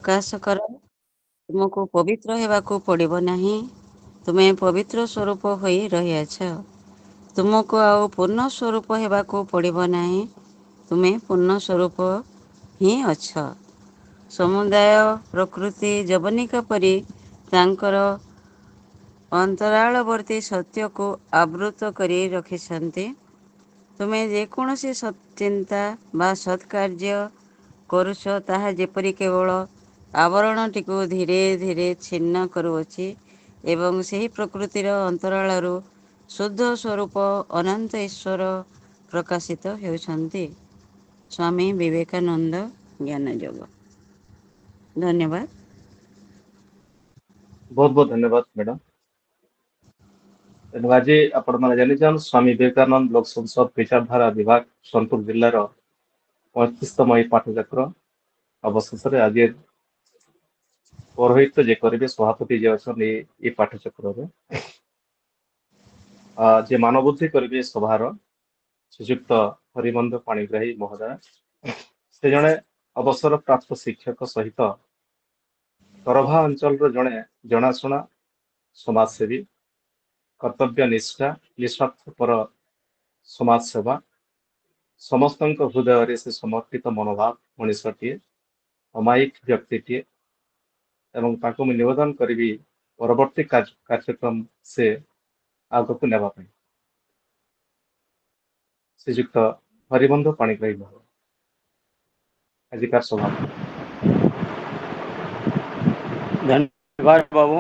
ପ୍ରକାଶ କର। ତୁମକୁ ପବିତ୍ର ହେବାକୁ ପଡ଼ିବ ନାହିଁ। ତୁମେ ପବିତ୍ର ସ୍ୱରୂପ ହୋଇ ରହିଅଛ। ତୁମକୁ ଆଉ ପୂର୍ଣ୍ଣ ସ୍ୱରୂପ ହେବାକୁ ପଡ଼ିବ ନାହିଁ। ତୁମେ ପୂର୍ଣ୍ଣ ସ୍ୱରୂପ ହିଁ ଅଛ। ସମୁଦାୟ ପ୍ରକୃତି ଯବନିକା ପରି ତାଙ୍କର ଅନ୍ତରାଳବର୍ତ୍ତୀ ସତ୍ୟକୁ ଆବୃତ କରି ରଖିଛନ୍ତି। ତୁମେ ଯେକୌଣସି ଚିନ୍ତା ବା ସତ୍କାର୍ଯ୍ୟ କରୁଛ, ତାହା ଯେପରି କେବଳ ଆବରଣଟିକୁ ଧୀରେ ଧୀରେ ଛିନ୍ନ କରୁଅଛି ଏବଂ ସେହି ପ୍ରକୃତିର ଅନ୍ତରାଳରୁ ଶୁଦ୍ଧ ସ୍ୱରୂପ ଅନନ୍ତ ଈଶ୍ୱର ପ୍ରକାଶିତ ହେଉଛନ୍ତି। ସ୍ୱାମୀ ବିବେକାନନ୍ଦ ଜ୍ଞାନଯୋଗ। ଧନ୍ୟବାଦ। बहुत बहुत धन्यवाद मैडम। तेणु आज आपण मैंने जान स्वामी विवेकानंद लोक संसद विचारधारा विभाग सोनपुर जिलार 35तम पाठचक्र अवशेष आज पौरोहित्य जे करेंगे सभापति जे अच्छा ये पाठचक्र जे मानवबुद्धि करेंगे सभार श्रीजुक्त हरिबंध पाणिग्राही महोदय से जड़े अवसर प्राप्त शिक्षक सहित तरभा अंचल जड़े जनाशुना समाजसेवी कर्तव्य निष्ठा निस्वार्थपर समाज सेवा समस्त हृदय से समर्पित मनोभाव मनीषटीए अमायिक व्यक्तिटीए एवं ताको मैं निवेदन करी परवर्ती कार्यक्रम से आगक नेबा श्रीजुक्त हरिबंध पाणिग्राही महोदय आजिकार सभा। धन्यवाद बाबू।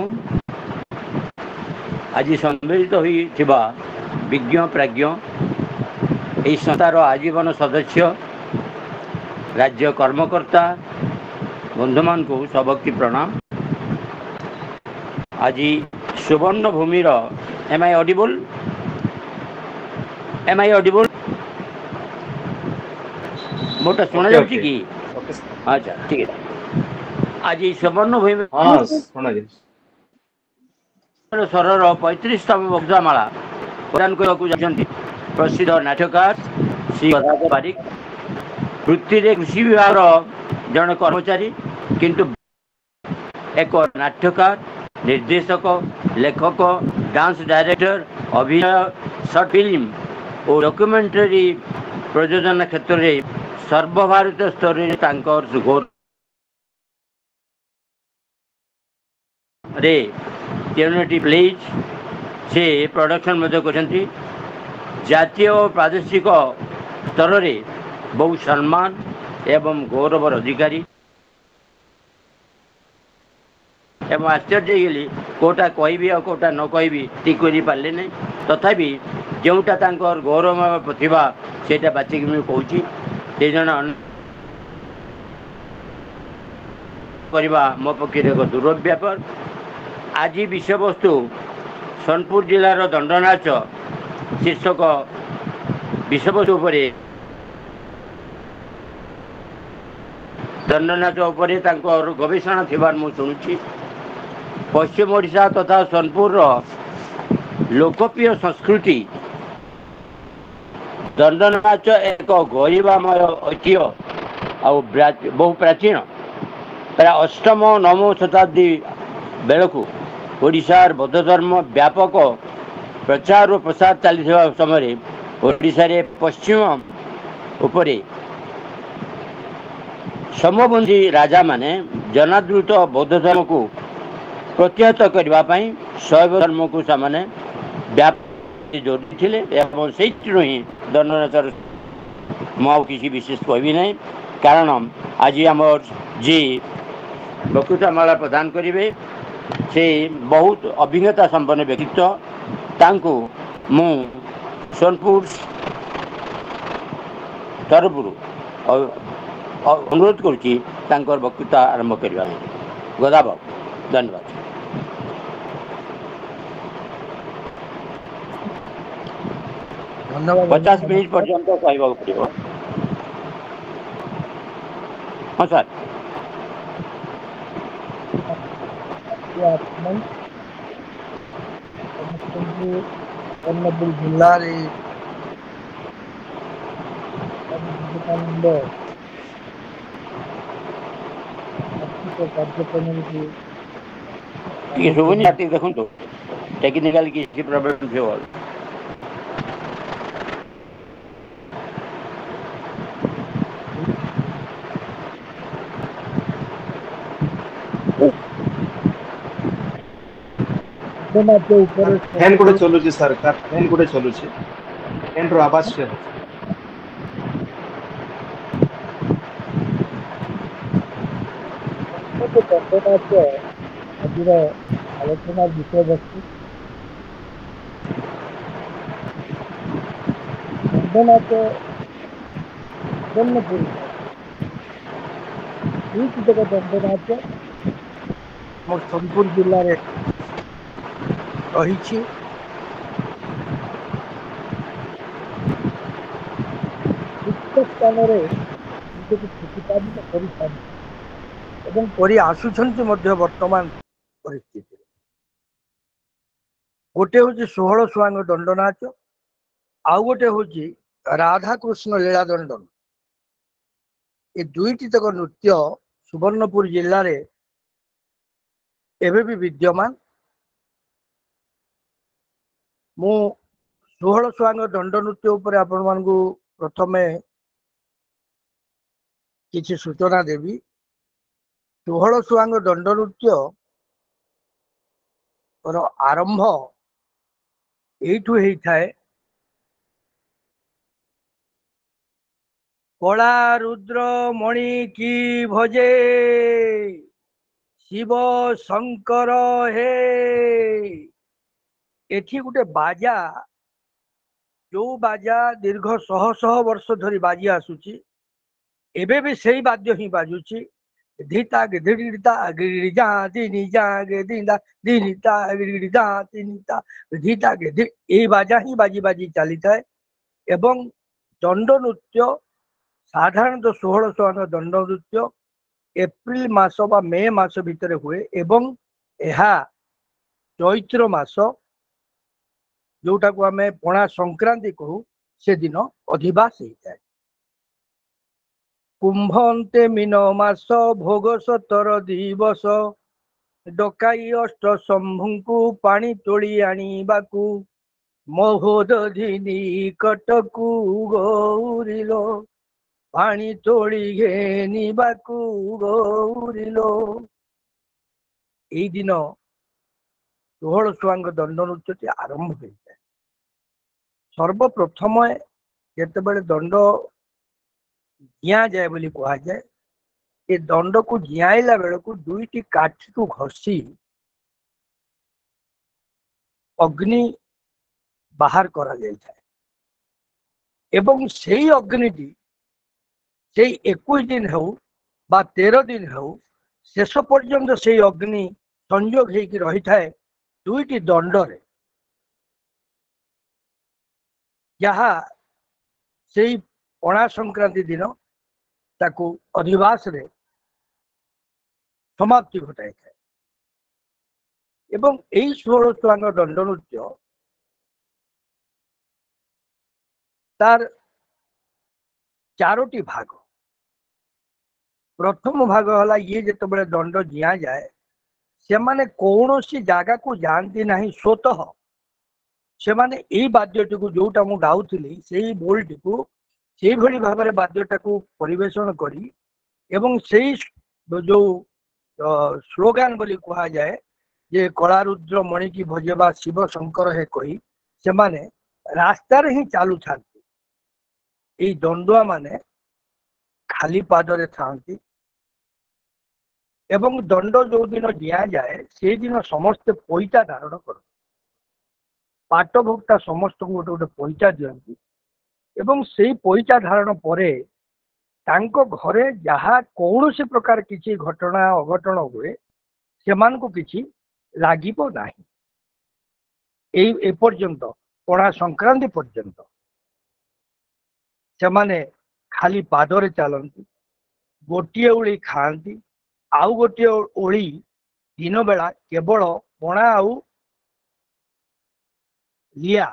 आज सम्मिलित होइथिबा विज्ञ प्राज्ञ यही संस्थार आजीवन सदस्य राज्य कर्मकर्ता बंधुमान को सबकी प्रणाम। आज सुवर्ण भूमिर एम आई ऑडिबल मोटा सुना जाउछि कि? अच्छा ठीक है। आज सुवर्ण भूमि सरर 35तम बक्जामाला प्रदान करने प्रसिद्ध नाट्यकार श्री गदाधर बारिक वृत्ति कृषि विभाग जन कर्मचारी किंतु एक नाट्यकार निर्देशक लेखक डांस डायरेक्टर अभिनय शॉर्ट फिल्म और डॉक्यूमेंटरी प्रयोजन क्षेत्र में सर्वभारत स्तर में यूनिटी प्लेज से प्रोडक्शन करती जातीय और प्रादेशिक स्तर में बहु सम्मान एवं गौरवर अधिकारी एवं आश्चर्य गली कोटा कहबी और कोटा न कहबी ठीक कर पारे नहीं तथापि जोटा गौरवमय प्रतिभा से बाचिक मुझे कहूँ से जन करवा मो पक्ष एक दुर्व्यापार। आज विषय वस्तु सोनपुर जिलार दंडनाच शीर्षक विषय वस्तु दंडनाच गवेषणा थी मु शुणुची पश्चिम ओडिशा तथा सोनपुर लोकप्रिय संस्कृति दंडनाच एक गरिमामय ऐतिह्य बहु प्राचीन प्राय 8म 9म शताब्दी बेलू ओडिशार बौद्ध धर्म व्यापक प्रचार और प्रसार चली समय ओडिशा रे पश्चिम उपरे समबंधी राजा माने जनादृत बौद्ध धर्म को प्रतिहत करने शैव धर्म को सामने व्यापी जोड़ी थे से ही दंडनाचर मुझे किसी विशेष कहबी ना कारण आज आम जी वक्तृतामाला प्रदान करेंगे से बहुत अभिज्ञता संपन्न व्यक्तित्व तांको मु सोनपुर तरफ अनुरोध करुच्ची वक्तृता आरंभ करने गदा बाबू। धन्यवाद। 50 मिनट पर्यंत कहवा पड़ो। हाँ सर जिले କାର୍ଯ୍ୟକ୍ରମକୁ ଟିକେ ଶୁଭୁନି ଟିକେ ଦେଖନ୍ତୁ ଟେକ୍ନିକାଲ କିଛି ପ୍ରୋବ୍ଲେମ ଥିବ। ଦଣ୍ଡନାଚ ଉପରେ ଫ୍ୟାନ୍ ଗୋଟେ ଚଲୁଛି ସାର୍ ଫ୍ୟାନ୍ ଗୋଟେ ଚଲୁଛି ଫ୍ୟାନ୍ର ଆବାଜ ସେ ହଉଛି। ଦଣ୍ଡନାଚ ଆଜିର ଆଲୋଚନା ବିଷୟବସ୍ତୁ। ଦଣ୍ଡନାଚ ସୁବର୍ଣ୍ଣପୁର ଦୁଇଟି ଯାକ ଦଣ୍ଡନାଚ ଆମ ସୋନପୁର ଜିଲ୍ଲାରେ ରହିଛି। ଉକ୍ତ ସ୍ଥାନରେ ନିଜକୁ ପ୍ରତିପାଦିତ କରିଥାନ୍ତି ଏବଂ କରି ଆସୁଛନ୍ତି ମଧ୍ୟ ବର୍ତ୍ତମାନ ପରିସ୍ଥିତିରେ। ଗୋଟେ ହଉଛି 16 ସୁଆଙ୍ଗ ଦଣ୍ଡନାଚ, ଆଉ ଗୋଟେ ହଉଛି ରାଧାକୃଷ୍ଣ ଲୀଳା ଦଣ୍ଡନ। ଏ ଦୁଇଟି ତକ ନୃତ୍ୟ ସୁବର୍ଣ୍ଣପୁର ଜିଲ୍ଲାରେ ଏବେ ବି ବିଦ୍ୟମାନ। ମୁଁ 16 ସୁଆଙ୍ଗ ଦଣ୍ଡ ନୃତ୍ୟ ଉପରେ ଆପଣମାନଙ୍କୁ ପ୍ରଥମେ କିଛି ସୂଚନା ଦେବି। 16 ସୁଆଙ୍ଗ ଦଣ୍ଡ ନୃତ୍ୟ ଆରମ୍ଭ ଏଇଠୁ ହେଇଥାଏ। କଳା ରୁଦ୍ର ମଣି କି ଭଜେ ଶିବ ଶଙ୍କର ହେ। ଏଠି ଗୋଟେ ବାଜା, ଯୋଉ ବାଜା ଦୀର୍ଘ ଶହ ଶହ ବର୍ଷ ଧରି ବାଜି ଆସୁଛି, ଏବେ ବି ସେଇ ବାଦ୍ୟ ହିଁ ବାଜୁଛି। ଧିତା ଧିଡ଼ିତା ଗିଡ଼ି ଯା ଦିନି ଯା गे ଦିନ୍ଦା ଦିନିତା ଗିଡ଼ି ଯା ତିନିତା ଧିତା गे ଏଇ ବାଜା ହିଁ ବାଜି ବାଜି ଚାଲିଥାଏ। ଏବଂ ଦଣ୍ଡ ନୃତ୍ୟ ସାଧାରଣତଃ 16 ସୁଆଙ୍ଗ ଦଣ୍ଡ ନୃତ୍ୟ ଏପ୍ରିଲ ମାସ ବା ମେ ମାସ ଭିତରେ ହୁଏ ଏବଂ ଏହା ଚୈତ୍ର ମାସ, ଯୋଉଟାକୁ ଆମେ ପଣା ସଂକ୍ରାନ୍ତି କହୁ, ସେଦିନ ଅଧିବାସ ହେଇଥାଏ। କୁମ୍ଭ ଅନ୍ତେ ମୀନ ମାସ ଭୋଗ 17 ଦିବସ, ଡକାଇ ଅଷ୍ଟ ଶମ୍ଭୁଙ୍କୁ ପାଣି ତୋଳି ଆଣିବାକୁ, ମହୋଦଧି ନିକଟକୁ ଗୌରିଲୋ, ପାଣି ତୋଳି ଘେନିବାକୁ ଗୌରିଲୋ। ଏଇ ଦିନ 16 ସୁଆଙ୍ଗ ଦଣ୍ଡ ନୃତ୍ୟଟି ଆରମ୍ଭ ହୋଇଥାଏ। ସର୍ବପ୍ରଥମେ ଯେତେବେଳେ ଦଣ୍ଡ ଜିଆଯାଏ ବୋଲି କୁହାଯାଏ, ଏ ଦଣ୍ଡକୁ ଜିଆଇଲା ବେଳକୁ ଦୁଇଟି କାଠିକୁ ଘଷି ଅଗ୍ନି ବାହାର କରାଯାଇଥାଏ ଏବଂ ସେଇ ଅଗ୍ନିଟି ସେଇ 21 ଦିନ ହେଉ ବା 13 ଦିନ ହେଉ, ଶେଷ ପର୍ଯ୍ୟନ୍ତ ସେଇ ଅଗ୍ନି ସଂଯୋଗ ହେଇକି ରହିଥାଏ ଦୁଇଟି ଦଣ୍ଡରେ, ଯାହା ସେଇ ପଣା ସଂକ୍ରାନ୍ତି ଦିନ ତାକୁ ଅଧିବାସରେ ସମାପ୍ତି ଘଟାଇଥାଏ। ଏବଂ ଏଇ 16 ସୁଆଙ୍ଗ ଦଣ୍ଡ ନୃତ୍ୟ ତାର 4ଟି ଭାଗ। ପ୍ରଥମ ଭାଗ ହେଲା, ଇଏ ଯେତେବେଳେ ଦଣ୍ଡ ଜିଆ ଯାଏ, ସେମାନେ କୌଣସି ଜାଗାକୁ ଯାଆନ୍ତି ନାହିଁ ସ୍ୱତଃ। ସେମାନେ ଏଇ ବାଦ୍ୟଟିକୁ, ଯୋଉଟା ମୁଁ ଗାଉଥିଲି ସେଇ ବୋଲଟିକୁ ସେଇଭଳି ଭାବରେ ବାଦ୍ୟଟାକୁ ପରିବେଷଣ କରି ଏବଂ ସେଇ ଯୋଉ ସ୍ଲୋଗାନ ବୋଲି କୁହାଯାଏ ଯେ କଳାରୁଦ୍ର ମଣିକି ଭଜେବା ଶିବ ଶଙ୍କର ହେ କହି, ସେମାନେ ରାସ୍ତାରେ ହିଁ ଚାଲୁଥାନ୍ତି। ଏଇ ଦଣ୍ଡୁଆ ମାନେ ଖାଲି ପାଦରେ ଥାନ୍ତି ଏବଂ ଦଣ୍ଡ ଯୋଉ ଦିନ ଦିଆଯାଏ ସେଇଦିନ ସମସ୍ତେ ପଇତା ଧାରଣ କରନ୍ତି। ପାଟ ଭକ୍ତା ସମସ୍ତଙ୍କୁ ଗୋଟେ ଗୋଟେ ପଇତା ଦିଅନ୍ତି ଏବଂ ସେଇ ପଇତା ଧାରଣ ପରେ ତାଙ୍କ ଘରେ ଯାହା କୌଣସି ପ୍ରକାର କିଛି ଘଟଣା ଅଘଟଣ ହୁଏ, ସେମାନଙ୍କୁ କିଛି ଲାଗିବ ନାହିଁ। ଏପର୍ଯ୍ୟନ୍ତ ପଣା ସଂକ୍ରାନ୍ତି ପର୍ଯ୍ୟନ୍ତ ସେମାନେ ଖାଲି ପାଦରେ ଚାଲନ୍ତି, ଗୋଟିଏ ଓଳି ଖାଆନ୍ତି, ଆଉ ଗୋଟିଏ ଓଳି ଦିନ ବେଳା କେବଳ ପଣା ଆଉ ଲିଆ,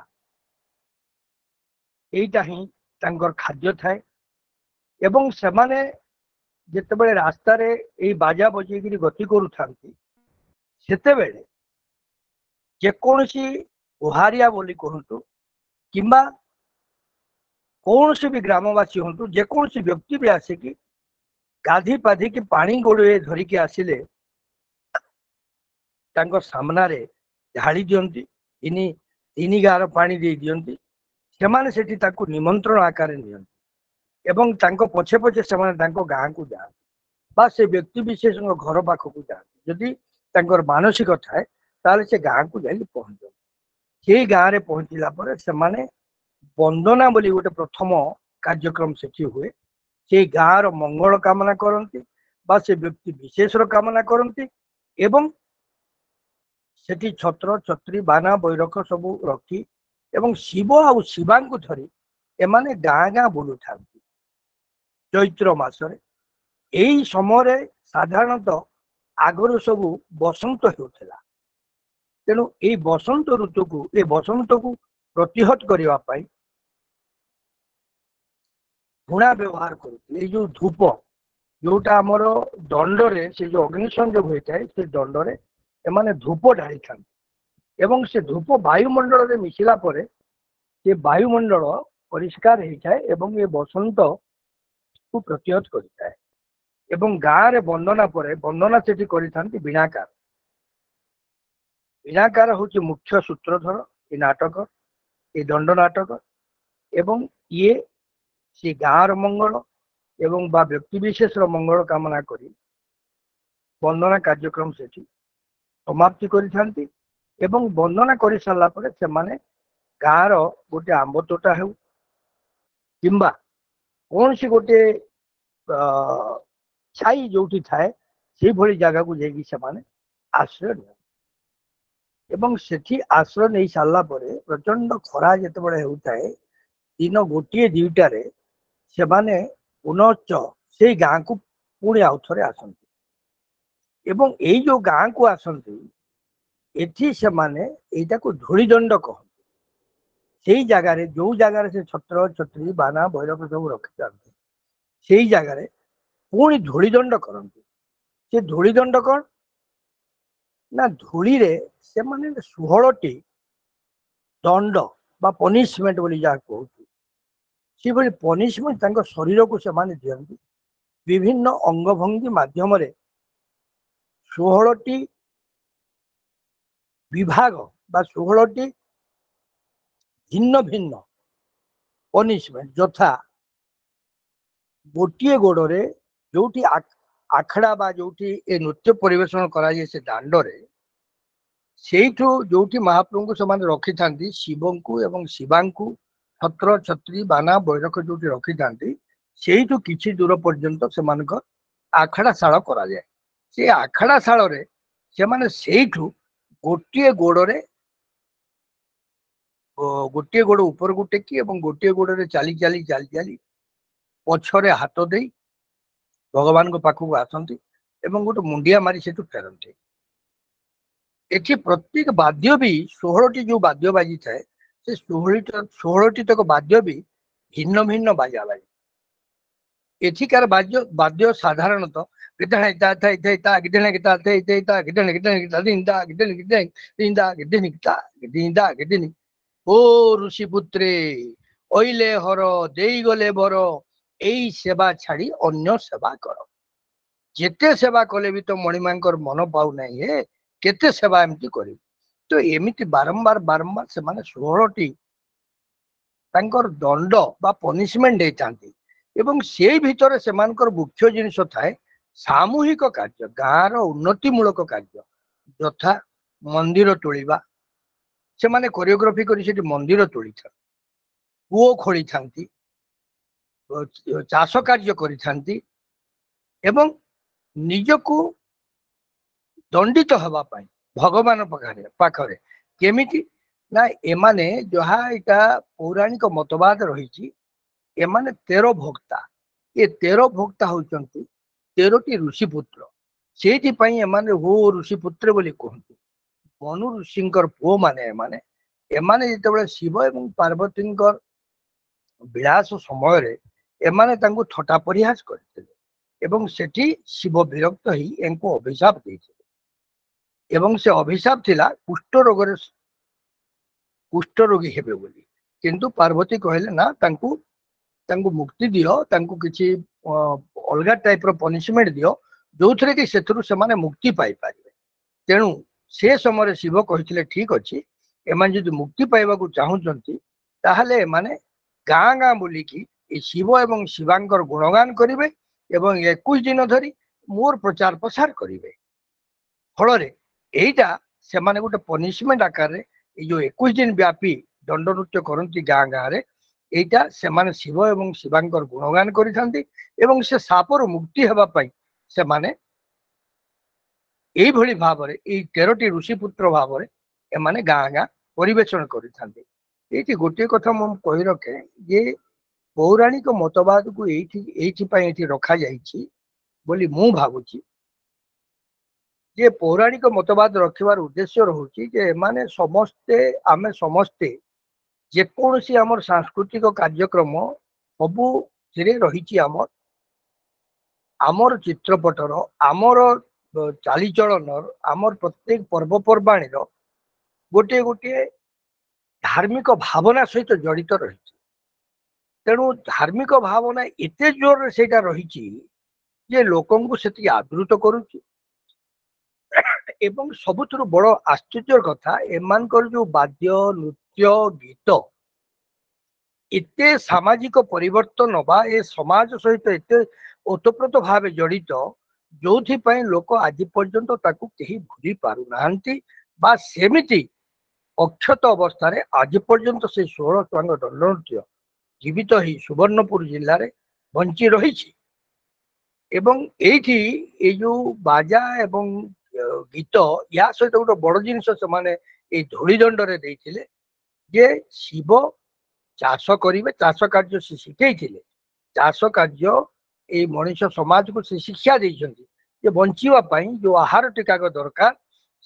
ଏଇଟା ହିଁ ତାଙ୍କର ଖାଦ୍ୟ ଥାଏ। ଏବଂ ସେମାନେ ଯେତେବେଳେ ରାସ୍ତାରେ ଏଇ ବାଜା ବଜେଇକିରି ଗତି କରୁଥାନ୍ତି ସେତେବେଳେ ଯେକୌଣସି ଓହାରିଆ ବୋଲି କୁହନ୍ତୁ କିମ୍ବା କୌଣସି ବି ଗ୍ରାମବାସୀ ହୁଅନ୍ତୁ, ଯେକୌଣସି ବ୍ୟକ୍ତି ବି ଆସିକି ଗାଧି ପାଧିକି ପାଣି ଗୋଡିଏ ଧରିକି ଆସିଲେ ତାଙ୍କ ସାମ୍ନାରେ ଢାଳି ଦିଅନ୍ତି, ତିନି ଗାର ପାଣି ଦେଇ ଦିଅନ୍ତି। ସେମାନେ ସେଠି ତାକୁ ନିମନ୍ତ୍ରଣ ଆକାରରେ ନିଅନ୍ତି ଏବଂ ତାଙ୍କ ପଛେ ପଛେ ସେମାନେ ତାଙ୍କ ଗାଁକୁ ଯାଆନ୍ତି ବା ସେ ବ୍ୟକ୍ତି ବିଶେଷଙ୍କ ଘର ପାଖକୁ ଯାଆନ୍ତି। ଯଦି ତାଙ୍କର ମାନସିକ ଥାଏ ତାହେଲେ ସେ ଗାଁକୁ ଯାଇକି ପହଞ୍ଚନ୍ତି। ସେଇ ଗାଁରେ ପହଞ୍ଚିଲା ପରେ ସେମାନେ ବନ୍ଦନା ବୋଲି ଗୋଟେ ପ୍ରଥମ କାର୍ଯ୍ୟକ୍ରମ ସେଠି ହୁଏ। ସେଇ ଗାଁର ମଙ୍ଗଳ କାମନା କରନ୍ତି ବା ସେ ବ୍ୟକ୍ତି ବିଶେଷର କାମନା କରନ୍ତି ଏବଂ ସେଠି ଛତ୍ର ଛତ୍ରୀ ବାନା ବୈରଖ ସବୁ ରଖି ଏବଂ ଶିବ ଆଉ ଶିବାଙ୍କୁ ଧରି ଏମାନେ ଗାଁ ଗାଁ ବୁଲୁଥାନ୍ତି ଚୈତ୍ର ମାସରେ। ଏଇ ସମୟରେ ସାଧାରଣତଃ ଆଗରୁ ସବୁ ବସନ୍ତ ହେଉଥିଲା, ତେଣୁ ଏଇ ବସନ୍ତକୁ ପ୍ରତିହତ କରିବା ପାଇଁ ଝୁଣା ବ୍ୟବହାର କରୁଥିଲେ। ଏଇ ଯୋଉ ଧୂପ ଯୋଉଟା ଆମର ଦଣ୍ଡରେ ସେ ଯୋଉ ଅଗ୍ନି ସଂଯୋଗ ହୋଇଥାଏ ସେ ଦଣ୍ଡରେ ଏମାନେ ଧୂପ ଢାଳିଥାନ୍ତି ଏବଂ ସେ ଧୂପ ବାୟୁମଣ୍ଡଳରେ ମିଶିଲା ପରେ ସେ ବାୟୁମଣ୍ଡଳ ପରିଷ୍କାର ହେଇଥାଏ ଏବଂ ଏ ବସନ୍ତକୁ ପ୍ରତିହତ କରିଥାଏ। ଏବଂ ଗାଁରେ ବନ୍ଦନା ପରେ ବନ୍ଦନା ସେଠି କରିଥାନ୍ତି ବୀଣାକାର। ବୀଣାକାର ହଉଛି ମୁଖ୍ୟ ସୂତ୍ରଧର ଏ ନାଟକ, ଏ ଦଣ୍ଡ ନାଟକ ଏବଂ ଇଏ ସେ ଗାଁର ମଙ୍ଗଳ ଏବଂ ବା ବ୍ୟକ୍ତି ବିଶେଷର ମଙ୍ଗଳ କାମନା କରି ବନ୍ଦନା କାର୍ଯ୍ୟକ୍ରମ ସେଠି ସମାପ୍ତି କରିଥାନ୍ତି। ଏବଂ ବନ୍ଦନା କରିସାରିଲା ପରେ ସେମାନେ ଗାଁର ଗୋଟେ ଆମ୍ବ ତୋଟା ହେଉ କିମ୍ବା କୌଣସି ଗୋଟେ ଛାଇ ଯୋଉଠି ଥାଏ ସେଇଭଳି ଜାଗାକୁ ଯାଇକି ସେମାନେ ଆଶ୍ରୟ ନିଅନ୍ତି ଏବଂ ସେଠି ଆଶ୍ରୟ ନେଇ ସାରିଲା ପରେ ପ୍ରଚଣ୍ଡ ଖରା ଯେତେବେଳେ ହେଉଥାଏ ଦିନ 1-2ଟାରେ ସେମାନେ ପୁନଶ୍ଚ ସେଇ ଗାଁକୁ ପୁଣି ଆଉ ଥରେ ଆସନ୍ତି ଏବଂ ଏଇ ଯୋଉ ଗାଁକୁ ଆସନ୍ତି ଏଠି ସେମାନେ ଏଇଟାକୁ ଧୂଳିଦଣ୍ଡ କହନ୍ତି। ସେଇ ଜାଗାରେ ଯୋଉ ଜାଗାରେ ସେ ଛତ୍ର ଛତ୍ରୀ ବାନା ଭୈରବ ସବୁ ରଖିଥାନ୍ତି ସେଇ ଜାଗାରେ ପୁଣି ଧୂଳିଦଣ୍ଡ କରନ୍ତି। ସେ ଧୂଳିଦଣ୍ଡ କଣ ନା ଧୂଳିରେ ସେମାନେ 16ଟି ଦଣ୍ଡ ବା ପନିଶମେଣ୍ଟ ବୋଲି ଯାହା କହୁଛୁ ସେଭଳି ପନିଶମେଣ୍ଟ ତାଙ୍କ ଶରୀରକୁ ସେମାନେ ଦିଅନ୍ତି। ବିଭିନ୍ନ ଅଙ୍ଗଭଙ୍ଗୀ ମାଧ୍ୟମରେ 16ଟି ବିଭାଗ ବା 16ଟି ଭିନ୍ନ ଭିନ୍ନ ପନିଶମେଣ୍ଟ ଯଥା ଗୋଟିଏ ଗୋଡରେ ଯୋଉଠି ଆଖଡା ବା ଯୋଉଠି ଏ ନୃତ୍ୟ ପରିବେଷଣ କରାଯାଏ ସେ ଦାଣ୍ଡରେ ସେଇଠୁ ଯୋଉଠି ମହାପ୍ରଭୁଙ୍କୁ ସେମାନେ ରଖିଥାନ୍ତି ଶିବଙ୍କୁ ଏବଂ ଶିବାଙ୍କୁ ଛତ୍ର ଛତ୍ରୀ ବାନା ବୈରଖ ଯୋଉଠି ରଖିଥାନ୍ତି ସେଇଠୁ କିଛି ଦୂର ପର୍ଯ୍ୟନ୍ତ ସେମାନଙ୍କ ଆଖଡା ଶାଳ କରାଯାଏ। ସେ ଆଖଡା ଶାଳରେ ସେମାନେ ସେଇଠୁ ଗୋଟିଏ ଗୋଡରେ ଗୋଟିଏ ଗୋଡ ଉପରକୁ ଟେକି ଏବଂ ଗୋଟିଏ ଗୋଡରେ ଚାଲି ଚାଲି ଚାଲି ଚାଲି ପଛରେ ହାତ ଦେଇ ଭଗବାନଙ୍କ ପାଖକୁ ଆସନ୍ତି ଏବଂ ଗୋଟେ ମୁଣ୍ଡିଆ ମାରି ସେଠୁ ଫେରନ୍ତି। ଏଠି ପ୍ରତ୍ୟେକ ବାଦ୍ୟ ବି 16ଟି ଯୋଉ ବାଦ୍ୟ ବାଜିଥାଏ ସେ 16ଟି ତକ ବାଦ୍ୟ ବି ଭିନ୍ନ ଭିନ୍ନ ବାଜା ବାଜି। ଏଠିକାର ବାଦ୍ୟ ସାଧାରଣତଃ ଓ ଋଷିପୁତ୍ରେ ଅଇଲେ ହର ଦେଇଗଲେ ବର ଏଇ ସେବା ଛାଡି ଅନ୍ୟ ସେବା କର। ଯେତେ ସେବା କଲେ ବି ତ ମଣିମାଙ୍କର ମନ ପାଉନାହିଁ ହେ କେତେ ସେବା ଏମିତି କରିବୁ। ତ ଏମିତି ବାରମ୍ବାର ବାରମ୍ବାର ସେମାନେ 16ଟି ତାଙ୍କର ଦଣ୍ଡ ବା ପନିଶମେଣ୍ଟ ଦେଇଥାନ୍ତି ଏବଂ ସେଇ ଭିତରେ ସେମାନଙ୍କର ମୁଖ୍ୟ ଜିନିଷ ଥାଏ ସାମୂହିକ କାର୍ଯ୍ୟ, ଗାଁର ଉନ୍ନତିମୂଳକ କାର୍ଯ୍ୟ ଯଥା ମନ୍ଦିର ତୋଳିବା। ସେମାନେ କୋରିଓଗ୍ରାଫି କରି ସେଠି ମନ୍ଦିର ତୋଳିଥାନ୍ତି, କୂଅ ଖୋଳିଥାନ୍ତି, ଚାଷ କାର୍ଯ୍ୟ କରିଥାନ୍ତି ଏବଂ ନିଜକୁ ଦଣ୍ଡିତ ହେବା ପାଇଁ ଭଗବାନ ପାଖରେ କେମିତି ନା ଏମାନେ ଯାହା ଏଇଟା ପୌରାଣିକ ମତବାଦ ରହିଛି ଏମାନେ 13 ଭକ୍ତା। ଏ 13 ଭକ୍ତା ହଉଛନ୍ତି 13ଟି ଋଷିପୁତ୍ର। ସେଇଥିପାଇଁ ଏମାନେ ହୋ ଋଷିପୁତ୍ର ବୋଲି କୁହନ୍ତି। ମନୁ ଋଷିଙ୍କର ପୁଅ ମାନେ ଏମାନେ ଯେତେବେଳେ ଶିବ ଏବଂ ପାର୍ବତୀଙ୍କର ବିଳାସ ସମୟରେ ଏମାନେ ତାଙ୍କୁ ଥଟ୍ଟା ପରିହାସ କରିଥିଲେ ଏବଂ ସେଠି ଶିବ ବିରକ୍ତ ହେଇ ଏଙ୍କୁ ଅଭିଶାପ ଦେଇଥିଲେ ଏବଂ ସେ ଅଭିଶାପ ଥିଲା କୁଷ୍ଠରୋଗୀ ହେବେ ବୋଲି। କିନ୍ତୁ ପାର୍ବତୀ କହିଲେ ନା, ତାଙ୍କୁ ମୁକ୍ତି ଦିଅ, ତାଙ୍କୁ କିଛି ଅଲଗା ଟାଇପର ପନିଶମେଣ୍ଟ ଦିଅ ଯୋଉଥିରେ କି ସେଥିରୁ ସେମାନେ ମୁକ୍ତି ପାଇପାରିବେ। ତେଣୁ ସେ ସମୟରେ ଶିବ କହିଥିଲେ ଠିକ ଅଛି, ଏମାନେ ଯଦି ମୁକ୍ତି ପାଇବାକୁ ଚାହୁଁଛନ୍ତି ତାହେଲେ ଏମାନେ ଗାଁ ଗାଁ ବୁଲିକି ଏ ଶିବ ଏବଂ ଶିବାଙ୍କର ଗୁଣଗାନ କରିବେ ଏବଂ 21 ଦିନ ଧରି ମୋର ପ୍ରଚାର ପ୍ରସାର କରିବେ। ଫଳରେ ଏଇଟା ସେମାନେ ଗୋଟେ ପନିଶମେଣ୍ଟ ଆକାରରେ ଏଇ ଯୋଉ 21 ଦିନ ବ୍ୟାପୀ ଦଣ୍ଡ ନୃତ୍ୟ କରନ୍ତି ଗାଁ ଗାଁରେ, ଏଇଟା ସେମାନେ ଶିବ ଏବଂ ଶିବାଙ୍କର ଗୁଣଗାନ କରିଥାନ୍ତି ଏବଂ ସେ ସାପରୁ ମୁକ୍ତି ହେବା ପାଇଁ ସେମାନେ ଏଇଭଳି ଭାବରେ ଏଇ 13ଟି ଋଷିପୁତ୍ର ଭାବରେ ଏମାନେ ଗାଁ ଗାଁ ପରିବେଷଣ କରିଥାନ୍ତି। ଏଇଠି ଗୋଟିଏ କଥା ମୁଁ କହି ରଖେ ଯେ ପୌରାଣିକ ମତବାଦକୁ ଏଇଥିପାଇଁ ଏଠି ରଖାଯାଇଛି ବୋଲି ମୁଁ ଭାବୁଛି ଯେ ପୌରାଣିକ ମତବାଦ ରଖିବାର ଉଦ୍ଦେଶ୍ୟ ରହୁଛି ଯେ ଆମେ ସମସ୍ତେ ଯେକୌଣସି ଆମର ସାଂସ୍କୃତିକ କାର୍ଯ୍ୟକ୍ରମ ସବୁଥିରେ ରହିଛି ଆମର ଚିତ୍ରପଟର, ଆମର ଚାଲିଚଳନର, ଆମର ପ୍ରତ୍ୟେକ ପର୍ବପର୍ବାଣୀର ଗୋଟିଏ ଗୋଟିଏ ଧାର୍ମିକ ଭାବନା ସହିତ ଜଡ଼ିତ ରହିଛି। ତେଣୁ ଧାର୍ମିକ ଭାବନା ଏତେ ଜୋରରେ ସେଇଟା ରହିଛି ଯେ ଲୋକଙ୍କୁ ସେତିକି ଆଦୃତ କରୁଛି। ଏବଂ ସବୁଥିରୁ ବଡ ଆଶ୍ଚର୍ଯ୍ୟର କଥା, ଏମାନଙ୍କର ଯୋଉ ବାଦ୍ୟ, ନୃତ୍ୟ, ଗୀତ ଏତେ ସାମାଜିକ ପରିବର୍ତ୍ତନ ବା ଏ ସମାଜ ସହିତ ଏତେ ଓତପ୍ରୋତ ଭାବେ ଜଡ଼ିତ, ଯୋଉଥିପାଇଁ ଲୋକ ଆଜି ପର୍ଯ୍ୟନ୍ତ ତାକୁ କେହି ଭୁଲି ପାରୁନାହାନ୍ତି ବା ସେମିତି ଅକ୍ଷତ ଅବସ୍ଥାରେ ଆଜି ପର୍ଯ୍ୟନ୍ତ ସେ 16 ଟଙ୍କା ଦଣ୍ଡ ନୃତ୍ୟ ଜୀବିତ ହେଇ ସୁବର୍ଣ୍ଣପୁର ଜିଲ୍ଲାରେ ବଞ୍ଚି ରହିଛି। ଏବଂ ଏଇଠି ଏଇ ଯୋଉ ବାଜା ଏବଂ ଗୀତ, ୟା ସହିତ ଗୋଟେ ବଡ ଜିନିଷ ସେମାନେ ଏଇ ଧୂଳି ଦଣ୍ଡରେ ଦେଇଥିଲେ ଯେ ଶିବ ଚାଷ କରିବେ, ଚାଷ କାର୍ଯ୍ୟ ସେ ଶିଖେଇଥିଲେ। ଚାଷ କାର୍ଯ୍ୟ ଏଇ ମଣିଷ ସମାଜକୁ ସେ ଶିକ୍ଷା ଦେଇଛନ୍ତି ଯେ ବଞ୍ଚିବା ପାଇଁ ଯୋଉ ଆହାର ଟିକାକ ଦରକାର,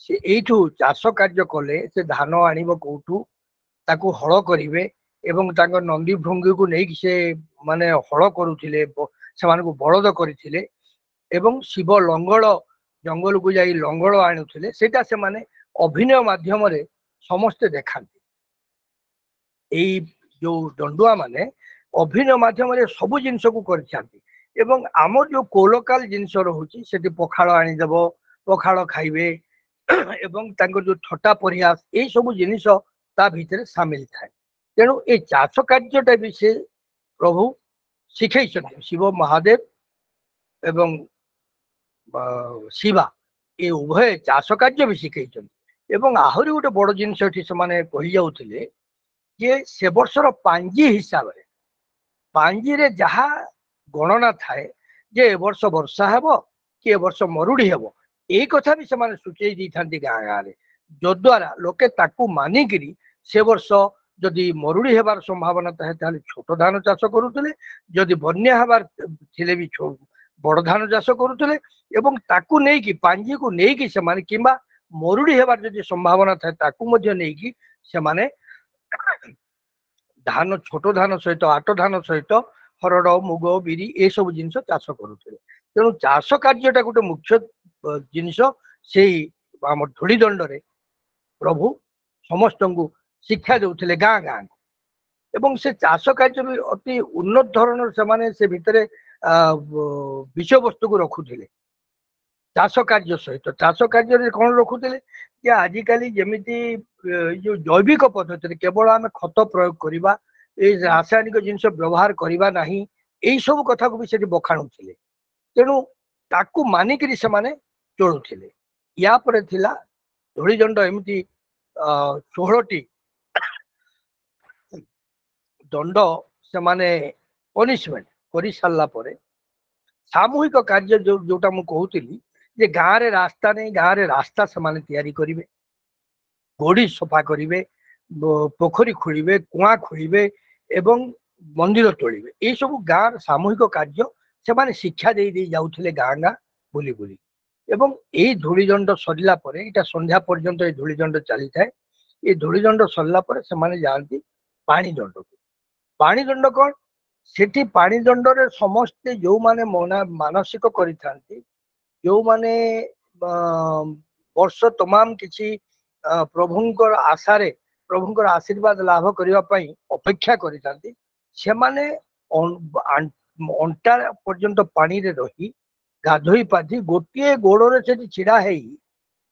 ସେ ଏଇଠୁ ଚାଷ କାର୍ଯ୍ୟ କଲେ ସେ ଧାନ ଆଣିବ କୋଉଠୁ, ତାକୁ ହଳ କରିବେ ଏବଂ ତାଙ୍କ ନନ୍ଦୀ ଭୃଙ୍ଗିକୁ ନେଇକି ସେ ମାନେ ହଳ କରୁଥିଲେ, ସେମାନଙ୍କୁ ବଳଦ କରିଥିଲେ ଏବଂ ଶିବ ଲଙ୍ଗଳ ଜଙ୍ଗଲକୁ ଯାଇ ଲଙ୍ଗଳ ଆଣୁଥିଲେ। ସେଇଟା ସେମାନେ ଅଭିନୟ ମାଧ୍ୟମରେ ସମସ୍ତେ ଦେଖାନ୍ତି। ଏଇ ଯୋଉ ଦଣ୍ଡୁଆ ମାନେ ଅଭିନୟ ମାଧ୍ୟମରେ ସବୁ ଜିନିଷକୁ କରିଥାନ୍ତି ଏବଂ ଆମର ଯୋଉ କୋଲୋକାଲ ଜିନିଷ ରହୁଛି, ସେଠି ପଖାଳ ଆଣିଦେବ, ପଖାଳ ଖାଇବେ ଏବଂ ତାଙ୍କର ଯୋଉ ଥଟ୍ଟା ପରିହାସ, ଏଇ ସବୁ ଜିନିଷ ତା ଭିତରେ ସାମିଲ ଥାଏ। ତେଣୁ ଏଇ ଚାଷ କାର୍ଯ୍ୟଟା ବି ସେ ପ୍ରଭୁ ଶିଖେଇଛନ୍ତି। ଶିବ ମହାଦେବ ଏବଂ ଶିବା ଏ ଉଭୟ ଚାଷ କାର୍ଯ୍ୟ ବି ଶିଖେଇଛନ୍ତି। ଏବଂ ଆହୁରି ଗୋଟେ ବଡ ଜିନିଷ ଏଠି ସେମାନେ କହିଯାଉଥିଲେ ଯେ ସେ ବର୍ଷର ପାଞ୍ଜି ହିସାବରେ, ପାଞ୍ଜିରେ ଯାହା ଗଣନା ଥାଏ ଯେ ଏ ବର୍ଷ ବର୍ଷା ହେବ କି ଏ ବର୍ଷ ମରୁଡି ହେବ, ଏଇ କଥା ବି ସେମାନେ ସୂଚେଇ ଦେଇଥାନ୍ତି ଗାଁ ଗାଁରେ, ଯଦ୍ୱାରା ଲୋକେ ତାକୁ ମାନିକିରି ସେ ବର୍ଷ ଯଦି ମରୁଡି ହେବାର ସମ୍ଭାବନା ଥାଏ ତାହେଲେ ଛୋଟ ଧାନ ଚାଷ କରୁଥିଲେ, ଯଦି ବନ୍ୟା ହେବାର ଥିଲେ ବି ବଡ ଧାନ ଚାଷ କରୁଥିଲେ ଏବଂ ତାକୁ ନେଇକି ପାଞ୍ଜିକୁ ନେଇକି ସେମାନେ, କିମ୍ବା ମରୁଡି ହେବାର ଯଦି ସମ୍ଭାବନା ଥାଏ ତାକୁ ମଧ୍ୟ ନେଇକି ସେମାନେ ଧାନ, ଛୋଟ ଧାନ ସହିତ ଆଟ ଧାନ ସହିତ ହରଡ଼, ମୁଗ, ବିରି ଏସବୁ ଜିନିଷ ଚାଷ କରୁଥିଲେ। ତେଣୁ ଚାଷ କାର୍ଯ୍ୟଟା ଗୋଟେ ମୁଖ୍ୟ ଜିନିଷ ସେଇ ଆମର ଧୂଳି ଦଣ୍ଡରେ ପ୍ରଭୁ ସମସ୍ତଙ୍କୁ ଶିକ୍ଷା ଦେଉଥିଲେ ଗାଁ ଗାଁକୁ। ଏବଂ ସେ ଚାଷ କାର୍ଯ୍ୟ ବି ଅତି ଉନ୍ନତ ଧରଣର ସେମାନେ ସେ ଭିତରେ ବିଷୟବସ୍ତୁକୁ ରଖୁଥିଲେ। ଚାଷ କାର୍ଯ୍ୟ ସହିତ ଚାଷ କାର୍ଯ୍ୟରେ କଣ ରଖୁଥିଲେ ଯେ ଆଜିକାଲି ଯେମିତି ଯୋଉ ଜୈବିକ ପଦ୍ଧତିରେ କେବଳ ଆମେ ଖତ ପ୍ରୟୋଗ କରିବା, ଏଇ ରାସାୟନିକ ଜିନିଷ ବ୍ୟବହାର କରିବା ନାହିଁ, ଏଇ ସବୁ କଥାକୁ ବି ସେଠି ବଖାଣୁଥିଲେ। ତେଣୁ ତାକୁ ମାନିକିରି ସେମାନେ ଚଳୁଥିଲେ। ୟା ପରେ ଥିଲା ଧୂଳିଦଣ୍ଡ, ଏମିତି 16ଟି ଦଣ୍ଡ ସେମାନେ ପନିଶମେଣ୍ଟ କରି ସାରିଲା ପରେ ସାମୂହିକ କାର୍ଯ୍ୟ ଯୋଉଟା ମୁଁ କହୁଥିଲି ଯେ ଗାଁରେ ରାସ୍ତା ନେଇ ଗାଁରେ ରାସ୍ତା ସେମାନେ ତିଆରି କରିବେ, ଗୋଡି ସଫା କରିବେ, ପୋଖରୀ ଖୋଳିବେ, କୁଆଁ ଖୋଳିବେ ଏବଂ ମନ୍ଦିର ତୋଳିବେ। ଏଇ ସବୁ ଗାଁର ସାମୂହିକ କାର୍ଯ୍ୟ ସେମାନେ ଶିକ୍ଷା ଦେଇ ଦେଇ ଯାଉଥିଲେ ଗାଁ ଗାଁ ବୁଲି ବୁଲି। ଏବଂ ଏଇ ଧୂଳିଦଣ୍ଡ ସରିଲା ପରେ, ଏଇଟା ସନ୍ଧ୍ୟା ପର୍ଯ୍ୟନ୍ତ ଏଇ ଧୂଳିଦଣ୍ଡ ଚାଲିଥାଏ। ଏଇ ଧୂଳିଦଣ୍ଡ ସରିଲା ପରେ ସେମାନେ ଯାଆନ୍ତି ପାଣି ଦଣ୍ଡକୁ। ପାଣି ଦଣ୍ଡ କଣ? सेठी पाणी दंडरे समस्ते जो माने मानसिक करिथांती जो माने वर्ष तमाम किछि प्रभुंकर आशारे प्रभुंकर आशीर्वाद लाभ करिवा पई अपेक्षा करिथांती से माने अंटा पर्यंत पानी रे रही गाधोई पाधि गोटे गोड़े से छिड़ा है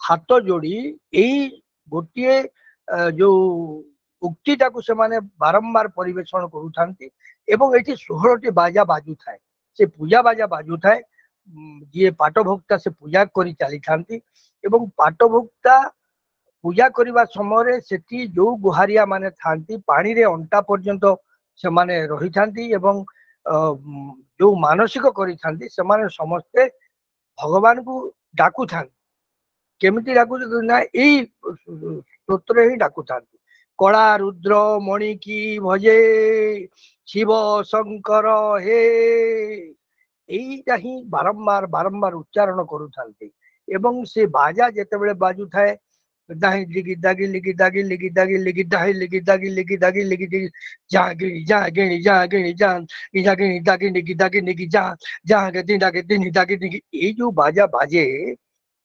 हाथ जोड़ी यही गोटे जो उक्ति टाकू से माने बारंबार परिवेषण करूथांती एवं एठी 16टी बाजा बाजू थाए से पूजा बाजा बाजू थाए जी पाटभोक्ता से पूजा करी चली थांती एवं पाटभोक्ता पूजा करने समय सेठी जो गुहारिया माने थांती पानी रे अंटा पर्यंत से माने रही थांती एवं जो मानसिक करी थांती से माने समस्ते भगवान को डाकू थांती केमिति डाकू ना यही स्तोत्र ही डाकू थांती कला रुद्र मणि की भजे शिव शंकर हे यहीटा ही बारंबार बारंबार उच्चारण करूथांती एवं से बाजा जेतेबेले बाजू थाए दाही लिगी दागी लिगी दागी लिगी दागी लिगी दाही लिगी दागी लिगी दागी लिगी दागी जा गिणी जा गिणी जा गिणी जा इजा गिणी दागी लिगी दागी लिगी जा जा के दिन दागी दिन दागी लिगी ये जो बाजा बाजे